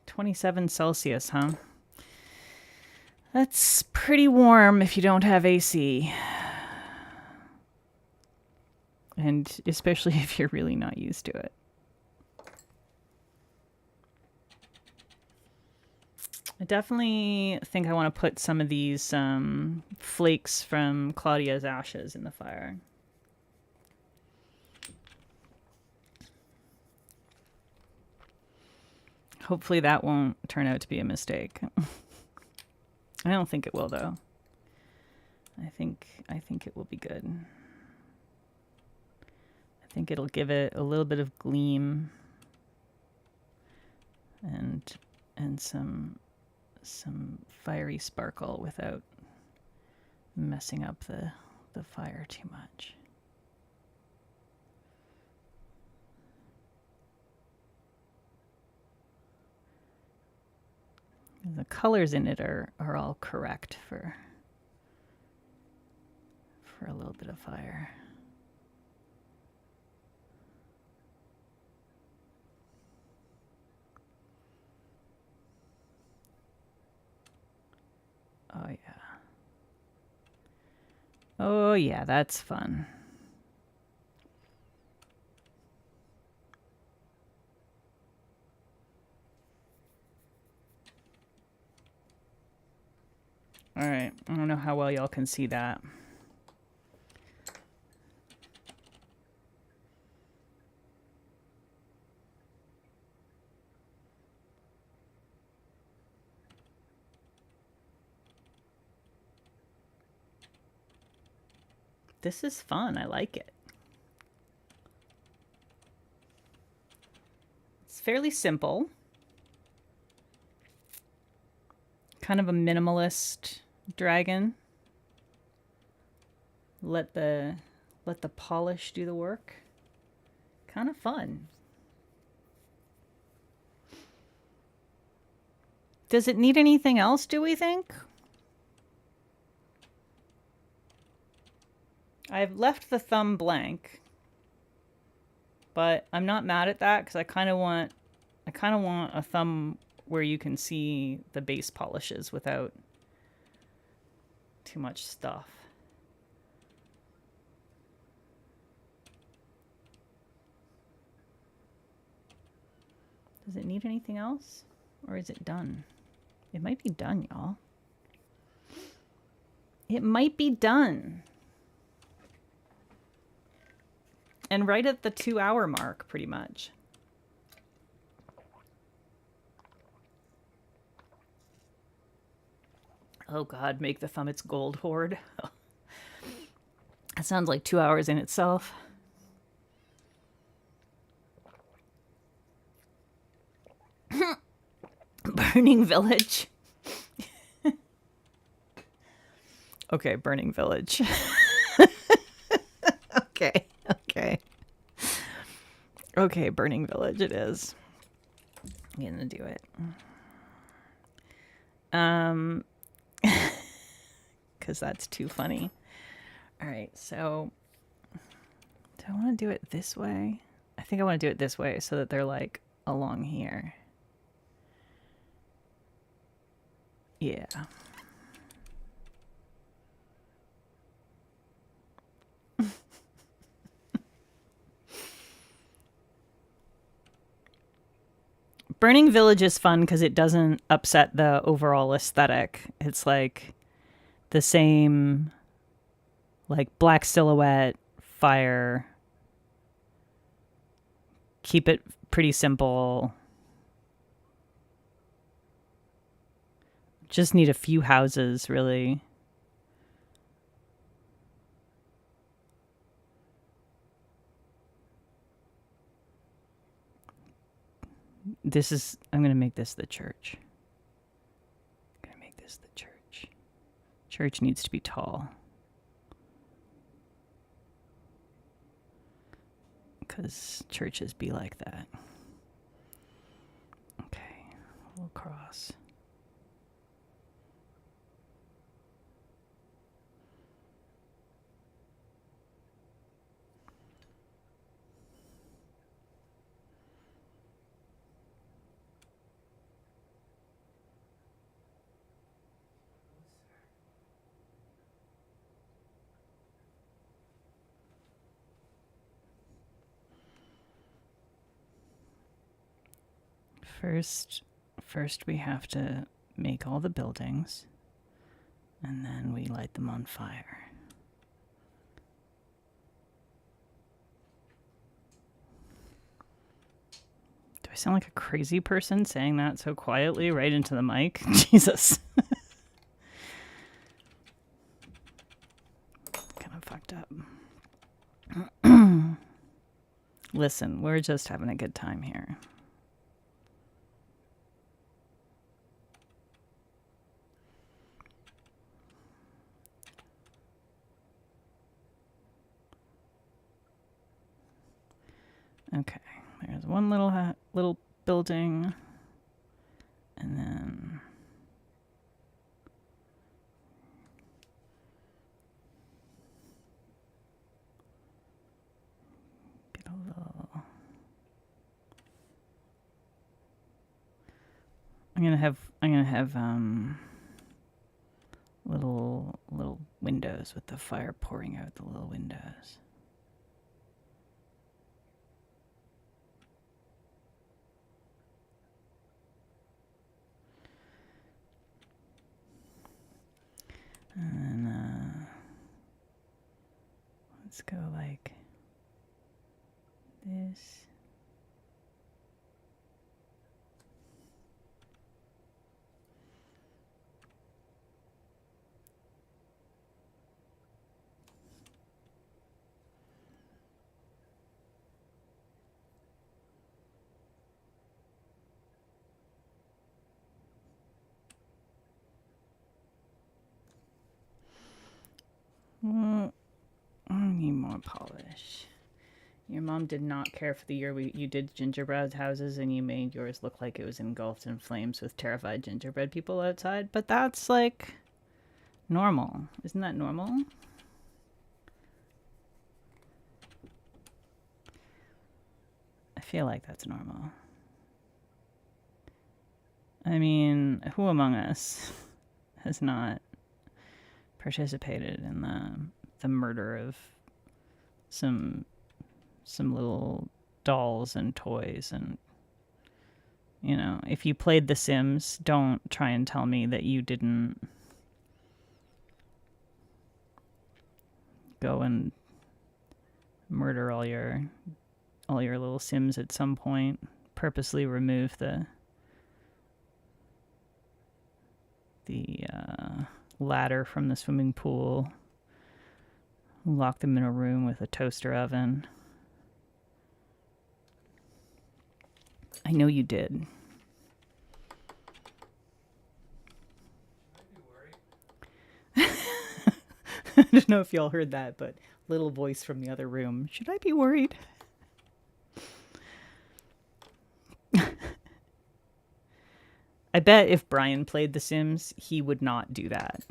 27 Celsius, huh? That's pretty warm if you don't have AC. And especially if you're really not used to it. I definitely think I want to put some of these flakes from Claudia's ashes in the fire. Hopefully that won't turn out to be a mistake. I don't think it will, though. I think it will be good. I think it'll give it a little bit of gleam and some fiery sparkle without messing up the fire too much. The colors in it are all correct for a little bit of fire. Oh yeah. Oh yeah, that's fun. All right, I don't know how well y'all can see that. This is fun. I like it. It's fairly simple. Kind of a minimalist dragon. Let the polish do the work. Kind of fun. Does it need anything else, do we think? I've left the thumb blank, but I'm not mad at that because I kind of want a thumb where you can see the base polishes without too much stuff. Does it need anything else? Or is it done? It might be done, y'all. It might be done. And right at the 2-hour mark, pretty much. Oh God, make the thumb its gold hoard. That sounds like 2 hours in itself. Burning village. Okay, burning village. Okay. Okay, burning village it is. I'm gonna do it. Because that's too funny. All right, so do I want to do it this way? I think I want to do it this way so that they're like along here. Yeah. Burning Village is fun because it doesn't upset the overall aesthetic. It's like the same, like black silhouette, fire. Keep it pretty simple. Just need a few houses, really. I'm going to make this the church. Church needs to be tall. Because churches be like that. Okay, a little cross. First we have to make all the buildings, and then we light them on fire. Do I sound like a crazy person saying that so quietly right into the mic? Jesus. Kind of fucked up. Listen, we're just having a good time here. Okay, there's one little building, and then get a little. I'm gonna have little windows with the fire pouring out the little windows. And let's go like this. I need more polish. Your mom did not care for the year you did gingerbread houses and you made yours look like it was engulfed in flames with terrified gingerbread people outside. But that's like normal. Isn't that normal? I feel like that's normal. I mean, who among us has not participated in the murder of some little dolls and toys? And if you played The Sims, don't try and tell me that you didn't go and murder all your little Sims at some point, purposely remove the ladder from the swimming pool, lock them in a room with a toaster oven. I know you did. I don't know if y'all heard that, but little voice from the other room. Should I be worried? I bet if Brian played The Sims, he would not do that.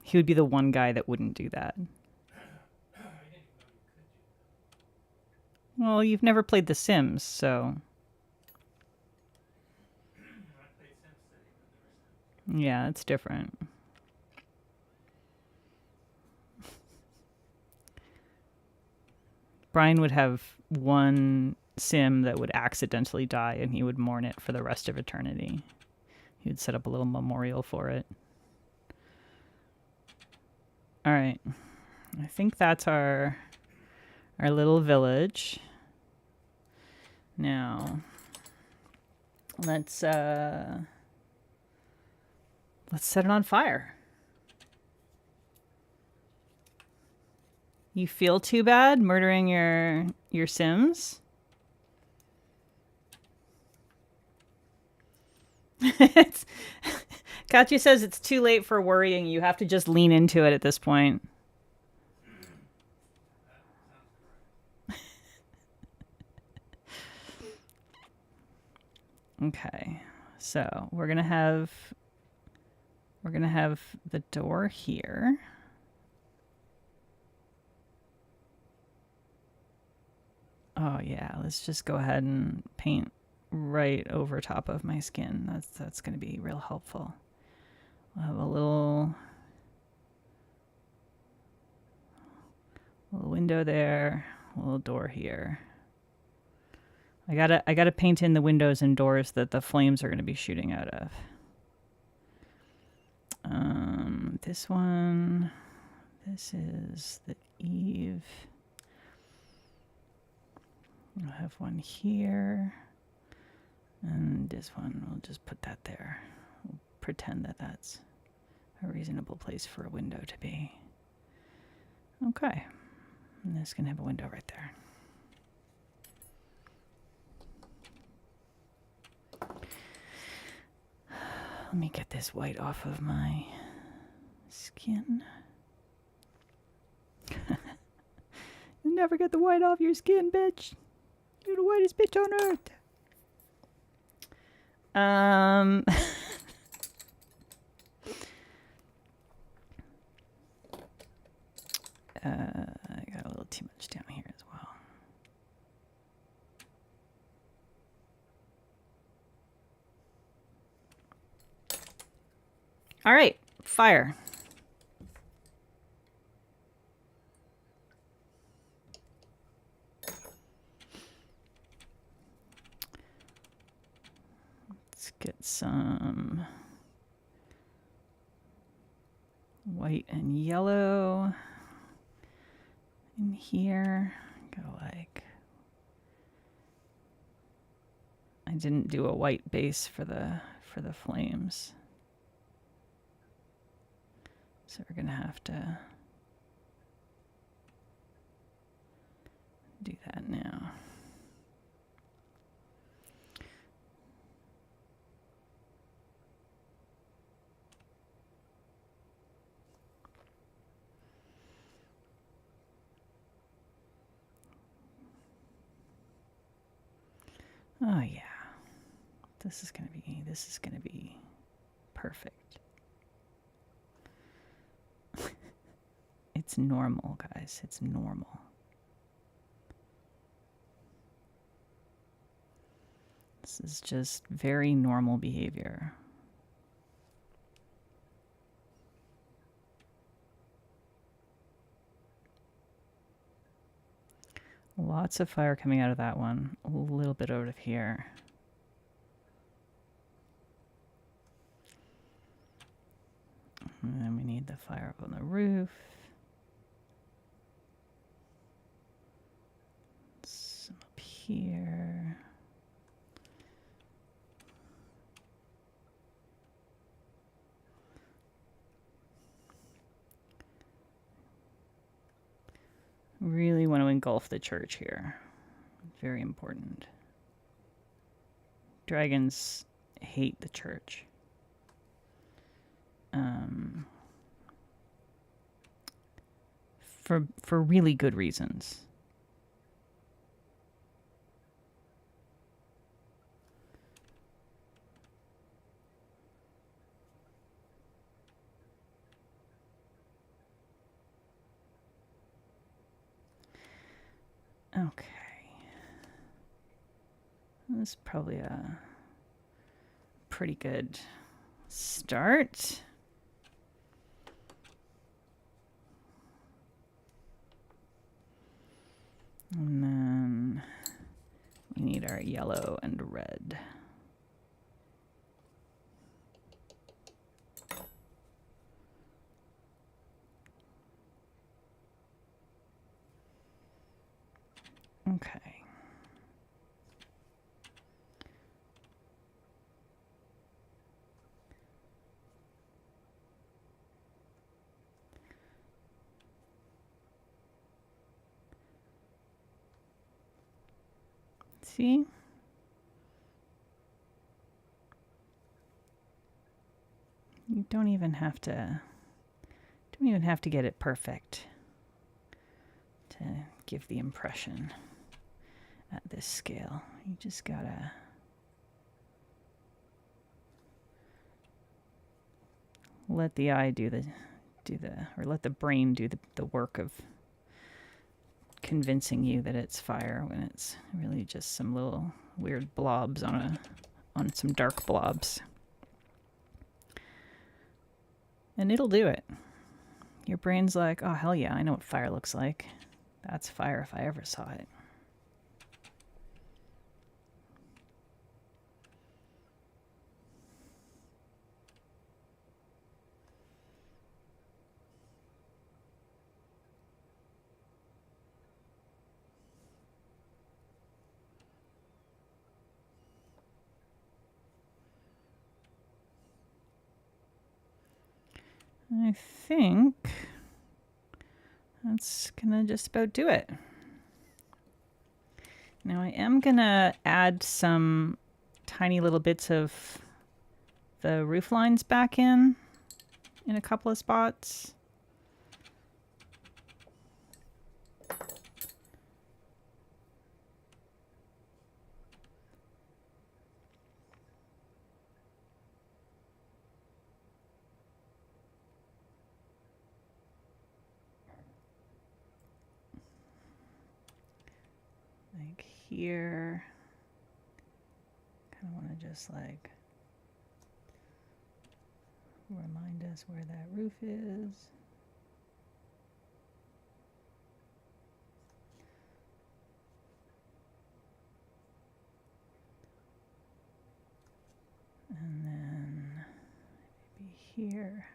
He would be the one guy that wouldn't do that. Well, you've never played The Sims, so... Yeah, it's different. Brian would have one Sim that would accidentally die, and he would mourn it for the rest of eternity. He would set up a little memorial for it. All right. I think that's our little village. Now, let's set it on fire. You feel too bad murdering your Sims? Katya says it's too late for worrying. You have to just lean into it at this point. Okay, so we're gonna have the door here. Oh yeah, let's just go ahead and paint right over top of my skin. That's going to be real helpful. We'll have a little window there, a little door here. I gotta paint in the windows and doors that the flames are going to be shooting out of. This one, this is the eave. I'll have one here. And this one, we'll just put that there. We'll pretend that that's a reasonable place for a window to be. Okay. And this can have a window right there. Let me get this white off of my skin. You never get the white off your skin, bitch. You're the whitest bitch on earth. I got a little too much down here as well. All right, fire. Let's get some white and yellow in here. Go like, I didn't do a white base for the flames. So we're gonna have to do that now. Oh yeah. This is gonna be perfect. It's normal, guys. It's normal. This is just very normal behavior. Lots of fire coming out of that one. A little bit out of here. And then we need the fire up on the roof. Some up here. Really want to engulf the church here. Very important. Dragons hate the church. For really good reasons. Okay. This is probably a pretty good start. And then we need our yellow and red. Okay. See? You don't even have to get it perfect to give the impression at this scale. You just gotta let the eye let the brain do the work of convincing you that it's fire when it's really just some little weird blobs on some dark blobs. And it'll do it. Your brain's like, oh hell yeah, I know what fire looks like. That's fire if I ever saw it. I think that's gonna just about do it. Now I am gonna add some tiny little bits of the roof lines back in a couple of spots. Like here. Kind of want to just like remind us where that roof is. And then maybe here.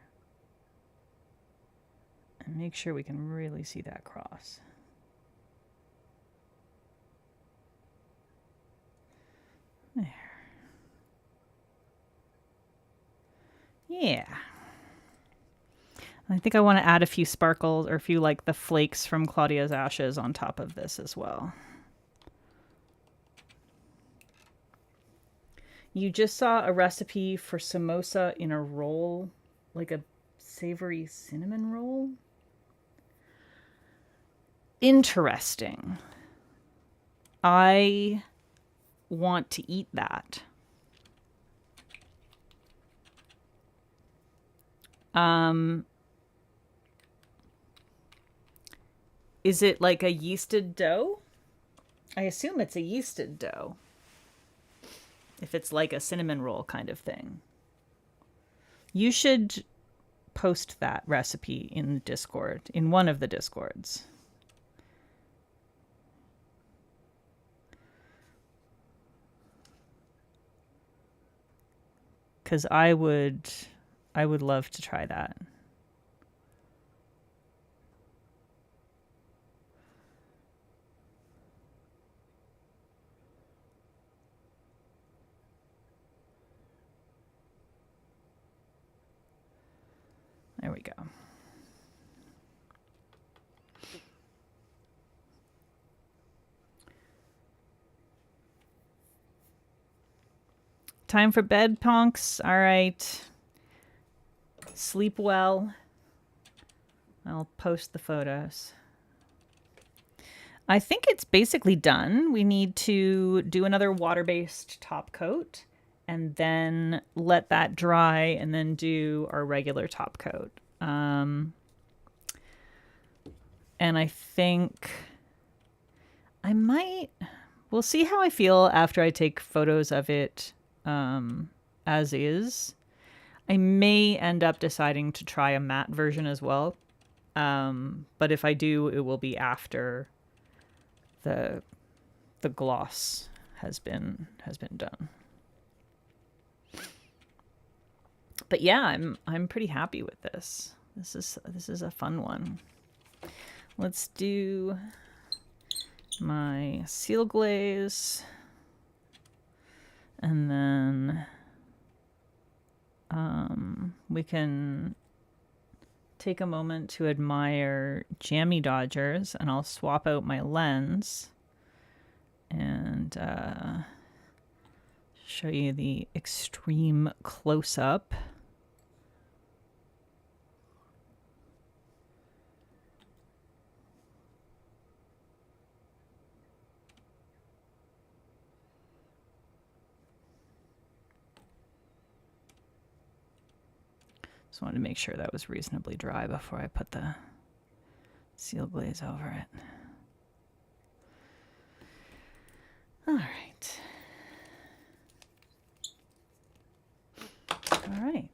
And make sure we can really see that cross. There. Yeah. I think I want to add a few sparkles or a few like the flakes from Claudia's ashes on top of this as well. You just saw a recipe for samosa in a roll, like a savory cinnamon roll. Interesting. I want to eat that. Is it like a yeasted dough? I assume it's a yeasted dough. If it's like a cinnamon roll kind of thing. You should post that recipe in the Discord, in one of the Discords. Because I would love to try that. There we go. Time for bed, Ponks. All right. Sleep well. I'll post the photos. I think it's basically done. We need to do another water-based top coat and then let that dry and then do our regular top coat. And I think I might, we'll see how I feel after I take photos of it as is. I may end up deciding to try a matte version as well. But if I do, it will be after the gloss has been done. But yeah, I'm pretty happy with this. This is a fun one. Let's do my seal glaze, and then we can take a moment to admire Jammy Dodgers, and I'll swap out my lens and show you the extreme close-up. Just wanted to make sure that was reasonably dry before I put the seal glaze over it. All right. All right.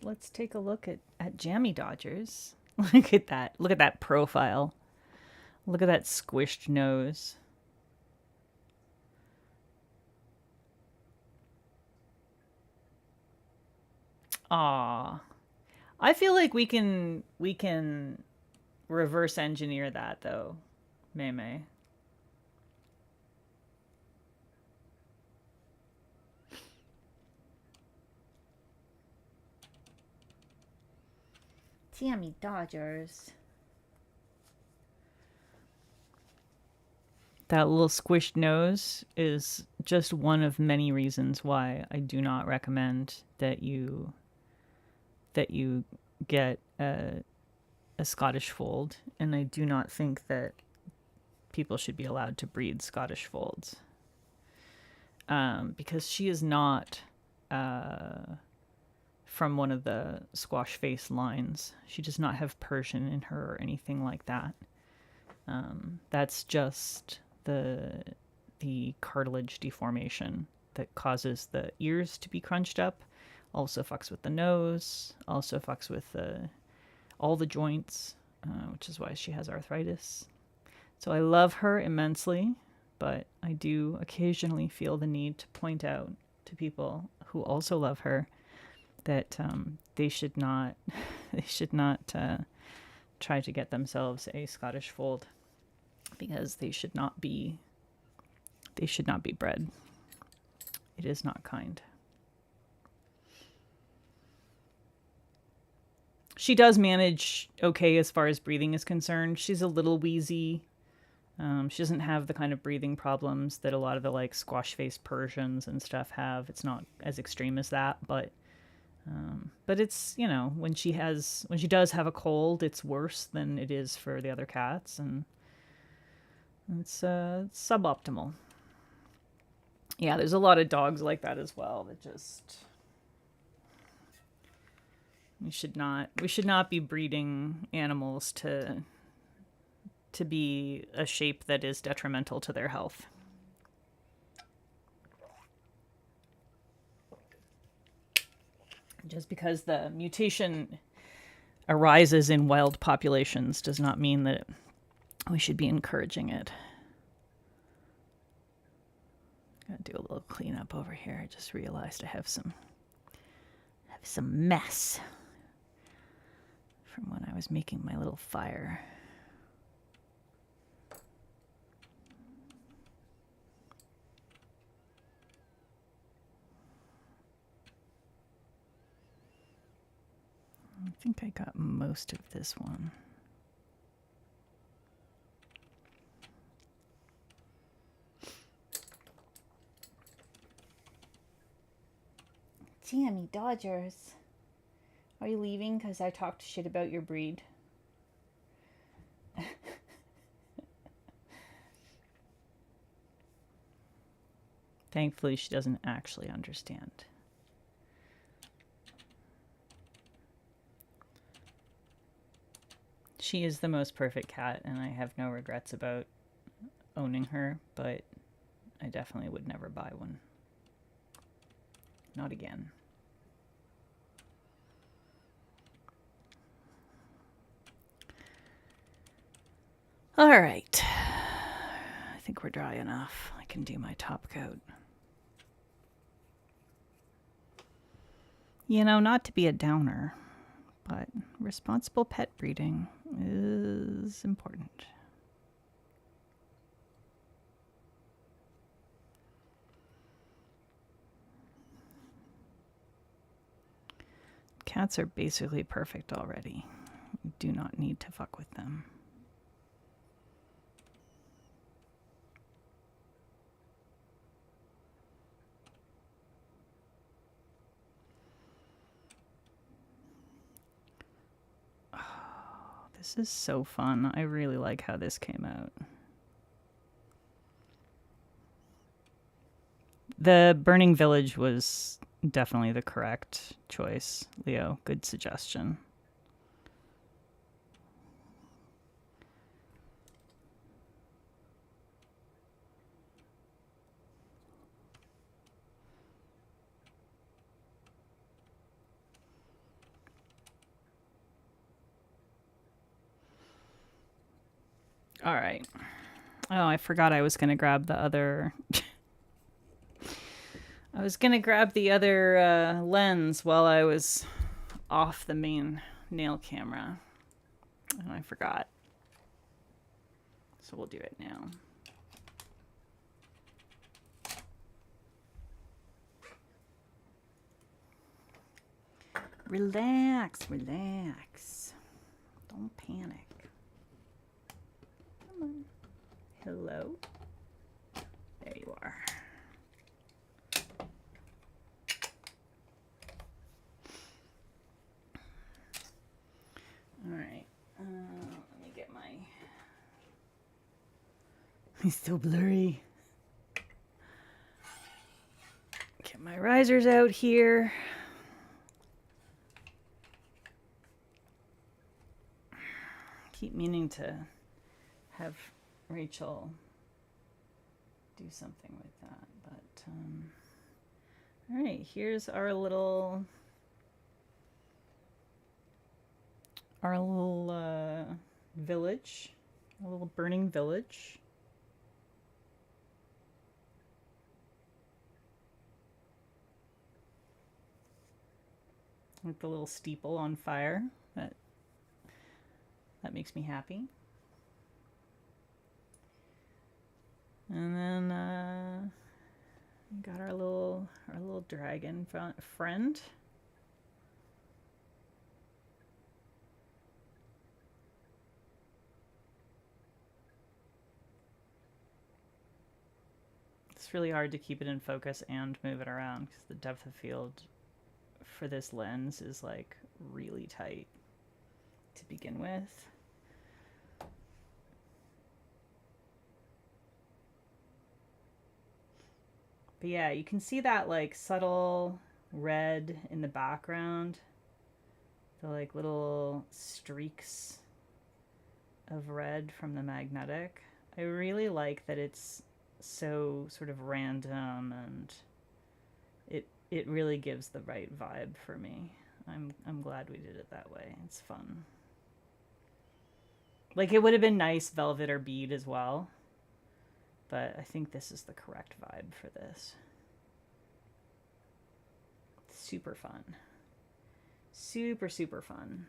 Let's take a look at Jammy Dodgers. Look at that. Look at that profile. Look at that squished nose. Aw. I feel like we can reverse engineer that though, Mei. Tammy Dodgers. That little squished nose is just one of many reasons why I do not recommend that you get a Scottish fold, and I do not think that people should be allowed to breed Scottish folds, because she is not from one of the squash face lines. She does not have Persian in her or anything like that. That's just the cartilage deformation that causes the ears to be crunched up. Also fucks with the nose. Also fucks with all the joints, which is why she has arthritis. So I love her immensely, but I do occasionally feel the need to point out to people who also love her that they should not try to get themselves a Scottish fold, because they should not be bred. It is not kind. She does manage okay as far as breathing is concerned. She's a little wheezy. She doesn't have the kind of breathing problems that a lot of the like squash face Persians and stuff have. It's not as extreme as that, but it's, you know, when she does have a cold, it's worse than it is for the other cats, and it's suboptimal. Yeah, there's a lot of dogs like that as well that just we should not be breeding animals to be a shape that is detrimental to their health. Just because the mutation arises in wild populations does not mean that we should be encouraging it. Gotta do a little cleanup over here. I just realized I have some mess from when I was making my little fire. I think I got most of this one. Tammy Dodgers. Are you leaving because I talked shit about your breed? Thankfully, she doesn't actually understand. She is the most perfect cat, and I have no regrets about owning her, but I definitely would never buy one. Not again. All right. I think we're dry enough. I can do my top coat. You know, not to be a downer, but responsible pet breeding is important. Cats are basically perfect already. You do not need to fuck with them. This is so fun. I really like how this came out. The Burning Village was definitely the correct choice, Leo. Good suggestion. All right. Oh, I forgot I was going to grab the other... I was going to grab the other lens while I was off the main nail camera. And I forgot. So we'll do it now. Relax, relax. Don't panic. Come on. Hello. There you are. All right. Let me get my... He's so blurry. Get my risers out here. Keep meaning to have Rachel do something with that, but all right, here's our little village, a little burning village. With the little steeple on fire. That makes me happy. And then we got our little dragon friend. It's really hard to keep it in focus and move it around because the depth of field for this lens is like really tight to begin with. But yeah, you can see that like subtle red in the background. The like little streaks of red from the magnetic. I really like that it's so sort of random, and it really gives the right vibe for me. I'm glad we did it that way. It's fun. Like, it would have been nice velvet or bead as well, but I think this is the correct vibe for this. Super fun. Super, super fun.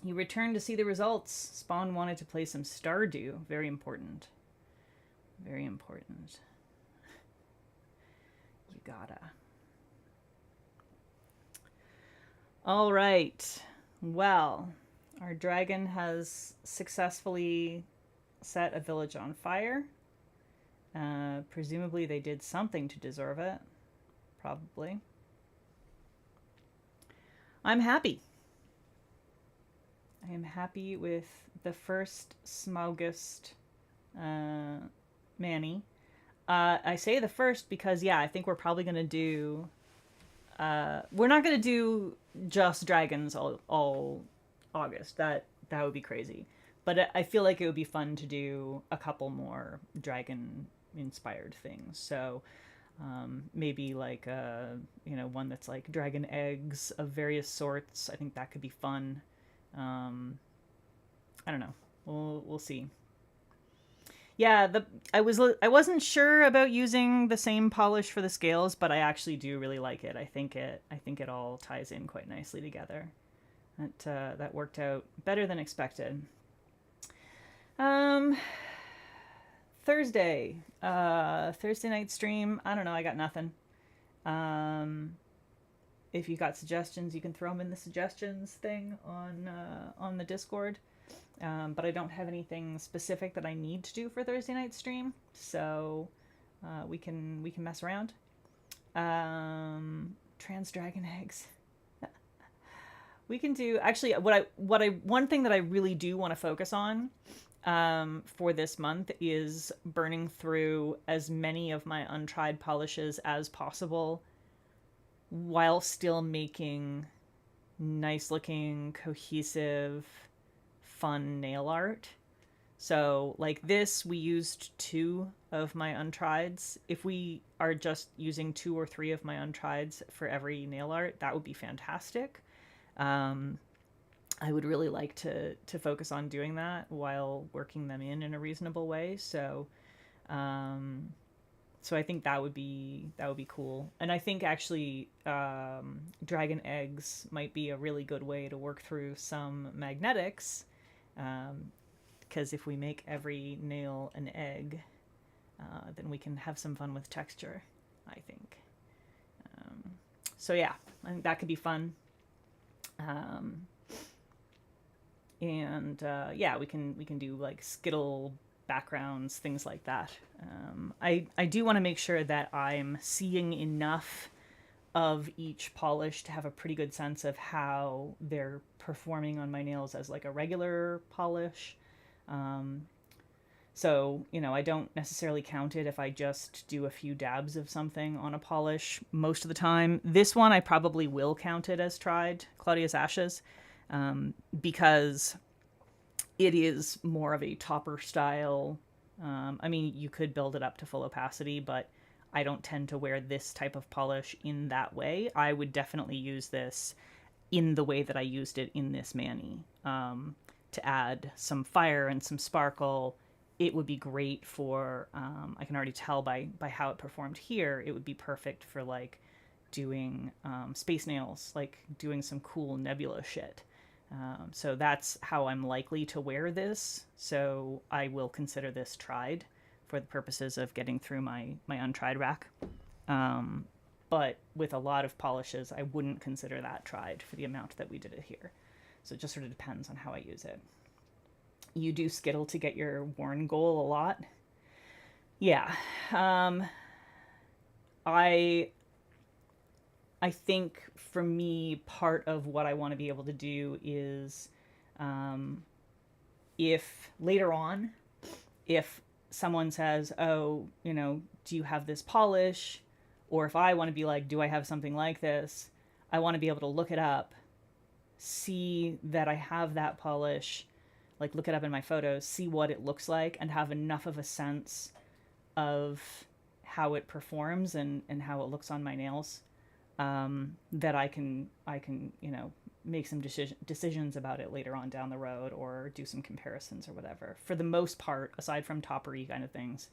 You returned to see the results. Spawn wanted to play some Stardew. Very important. Very important. You gotta. All right. Well, our dragon has successfully set a village on fire. Presumably they did something to deserve it. Probably. I'm happy. I am happy with the first Smaugust Manny. I say the first because, yeah, I think we're probably going to do... we're not going to do just dragons all August. That would be crazy. But I feel like it would be fun to do a couple more dragon-inspired things. So maybe like one that's like dragon eggs of various sorts. I think that could be fun. I don't know. We'll see. Yeah, I wasn't sure about using the same polish for the scales, but I actually do really like it. I think it all ties in quite nicely together. That worked out better than expected. Thursday night stream. I don't know. I got nothing. If you got suggestions, you can throw them in the suggestions thing on the Discord. But I don't have anything specific that I need to do for Thursday night stream, so we can mess around. Trans dragon eggs. We can do actually one thing that I really do want to focus on for this month is burning through as many of my untried polishes as possible while still making nice looking, cohesive, fun nail art. So like this, we used 2 of my untrieds. If we are just using 2 or 3 of my untrieds for every nail art, that would be fantastic. I would really like to focus on doing that while working them in a reasonable way. So I think that would be cool. And I think actually dragon eggs might be a really good way to work through some magnetics, because if we make every nail an egg, then we can have some fun with texture, I think. So yeah, I think that could be fun. And yeah, we can do like skittle backgrounds, things like that. I do want to make sure that I'm seeing enough of each polish to have a pretty good sense of how they're performing on my nails as like a regular polish. So, I don't necessarily count it if I just do a few dabs of something on a polish most of the time. This one, I probably will count it as tried, Claudius Ashes, because it is more of a topper style. I mean, you could build it up to full opacity, but I don't tend to wear this type of polish in that way. I would definitely use this in the way that I used it in this mani, to add some fire and some sparkle. It would be great for, I can already tell by how it performed here, it would be perfect for like doing space nails, like doing some cool nebula shit. So that's how I'm likely to wear this. So I will consider this tried for the purposes of getting through my untried rack. But with a lot of polishes, I wouldn't consider that tried for the amount that we did it here. So it just sort of depends on how I use it. You do skittle to get your worn goal a lot. Yeah. I think for me, part of what I want to be able to do is, if later on, if someone says, oh, do you have this polish? Or if I want to be like, do I have something like this? I want to be able to look it up, see that I have that polish, like look it up in my photos, see what it looks like, and have enough of a sense of how it performs and how it looks on my nails, that I can make some decisions about it later on down the road, or do some comparisons or whatever. For the most part, aside from toppery kind of things,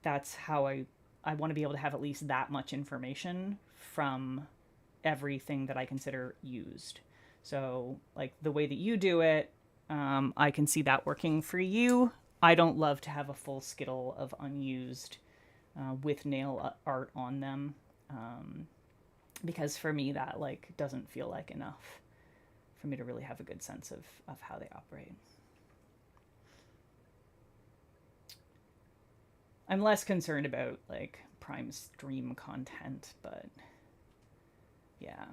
that's how I want to be able to have at least that much information from everything that I consider used. So like the way that you do it, I can see that working for you. I don't love to have a full skittle of unused with nail art on them, because for me that like doesn't feel like enough for me to really have a good sense of how they operate. I'm less concerned about like prime stream content, but yeah.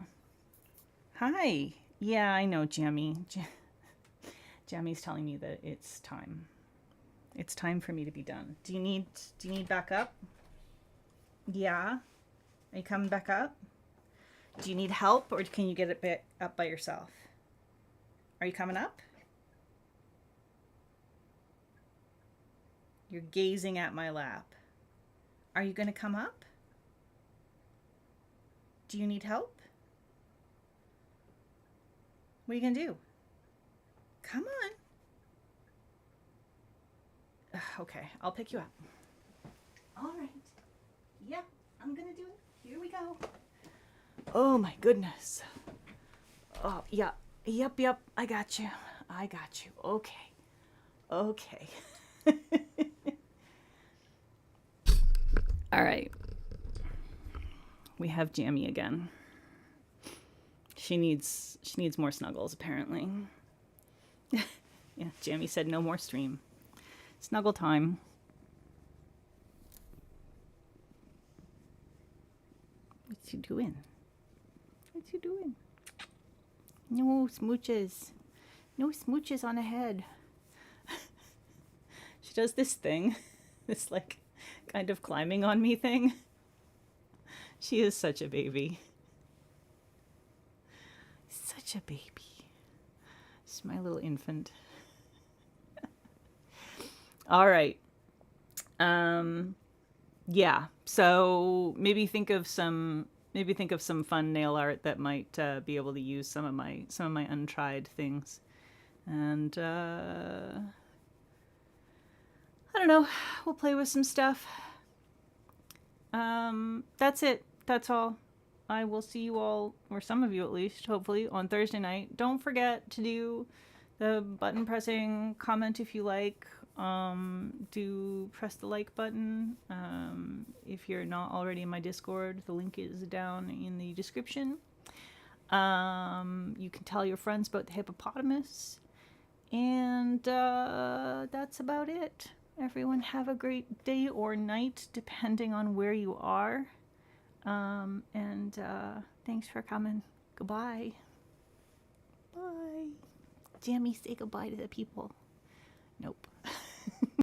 Hi. Yeah, I know, Jammy. Jammy's telling me that it's time. It's time for me to be done. Do you need backup? Yeah. Are you coming back up? Do you need help, or can you get it up by yourself? Are you coming up? You're gazing at my lap. Are you going to come up? Do you need help? What are you going to do? Come on. Okay, I'll pick you up. All right. Yep, I'm going to do it. Here we go. Oh my goodness. Oh, yeah. Yep. I got you. Okay. All right. We have Jammy again. She needs more snuggles, apparently. Yeah, Jammy said no more stream. Snuggle time. What's he doing? No smooches. No smooches on the head. She does this thing. This like kind of climbing on me thing. She is such a baby. Such a baby. She's my little infant. All right. Yeah. So maybe think of some fun nail art that might be able to use some of my untried things. And I don't know. We'll play with some stuff. That's it. That's all. I will see you all, or some of you at least, hopefully, on Thursday night. Don't forget to do the button pressing, comment if you like. Do press the like button. If you're not already in my Discord, the link is down in the description. You can tell your friends about the hippopotamus. And that's about it. Everyone have a great day or night, depending on where you are. And thanks for coming. Goodbye. Bye. Jamie, say goodbye to the people. Nope.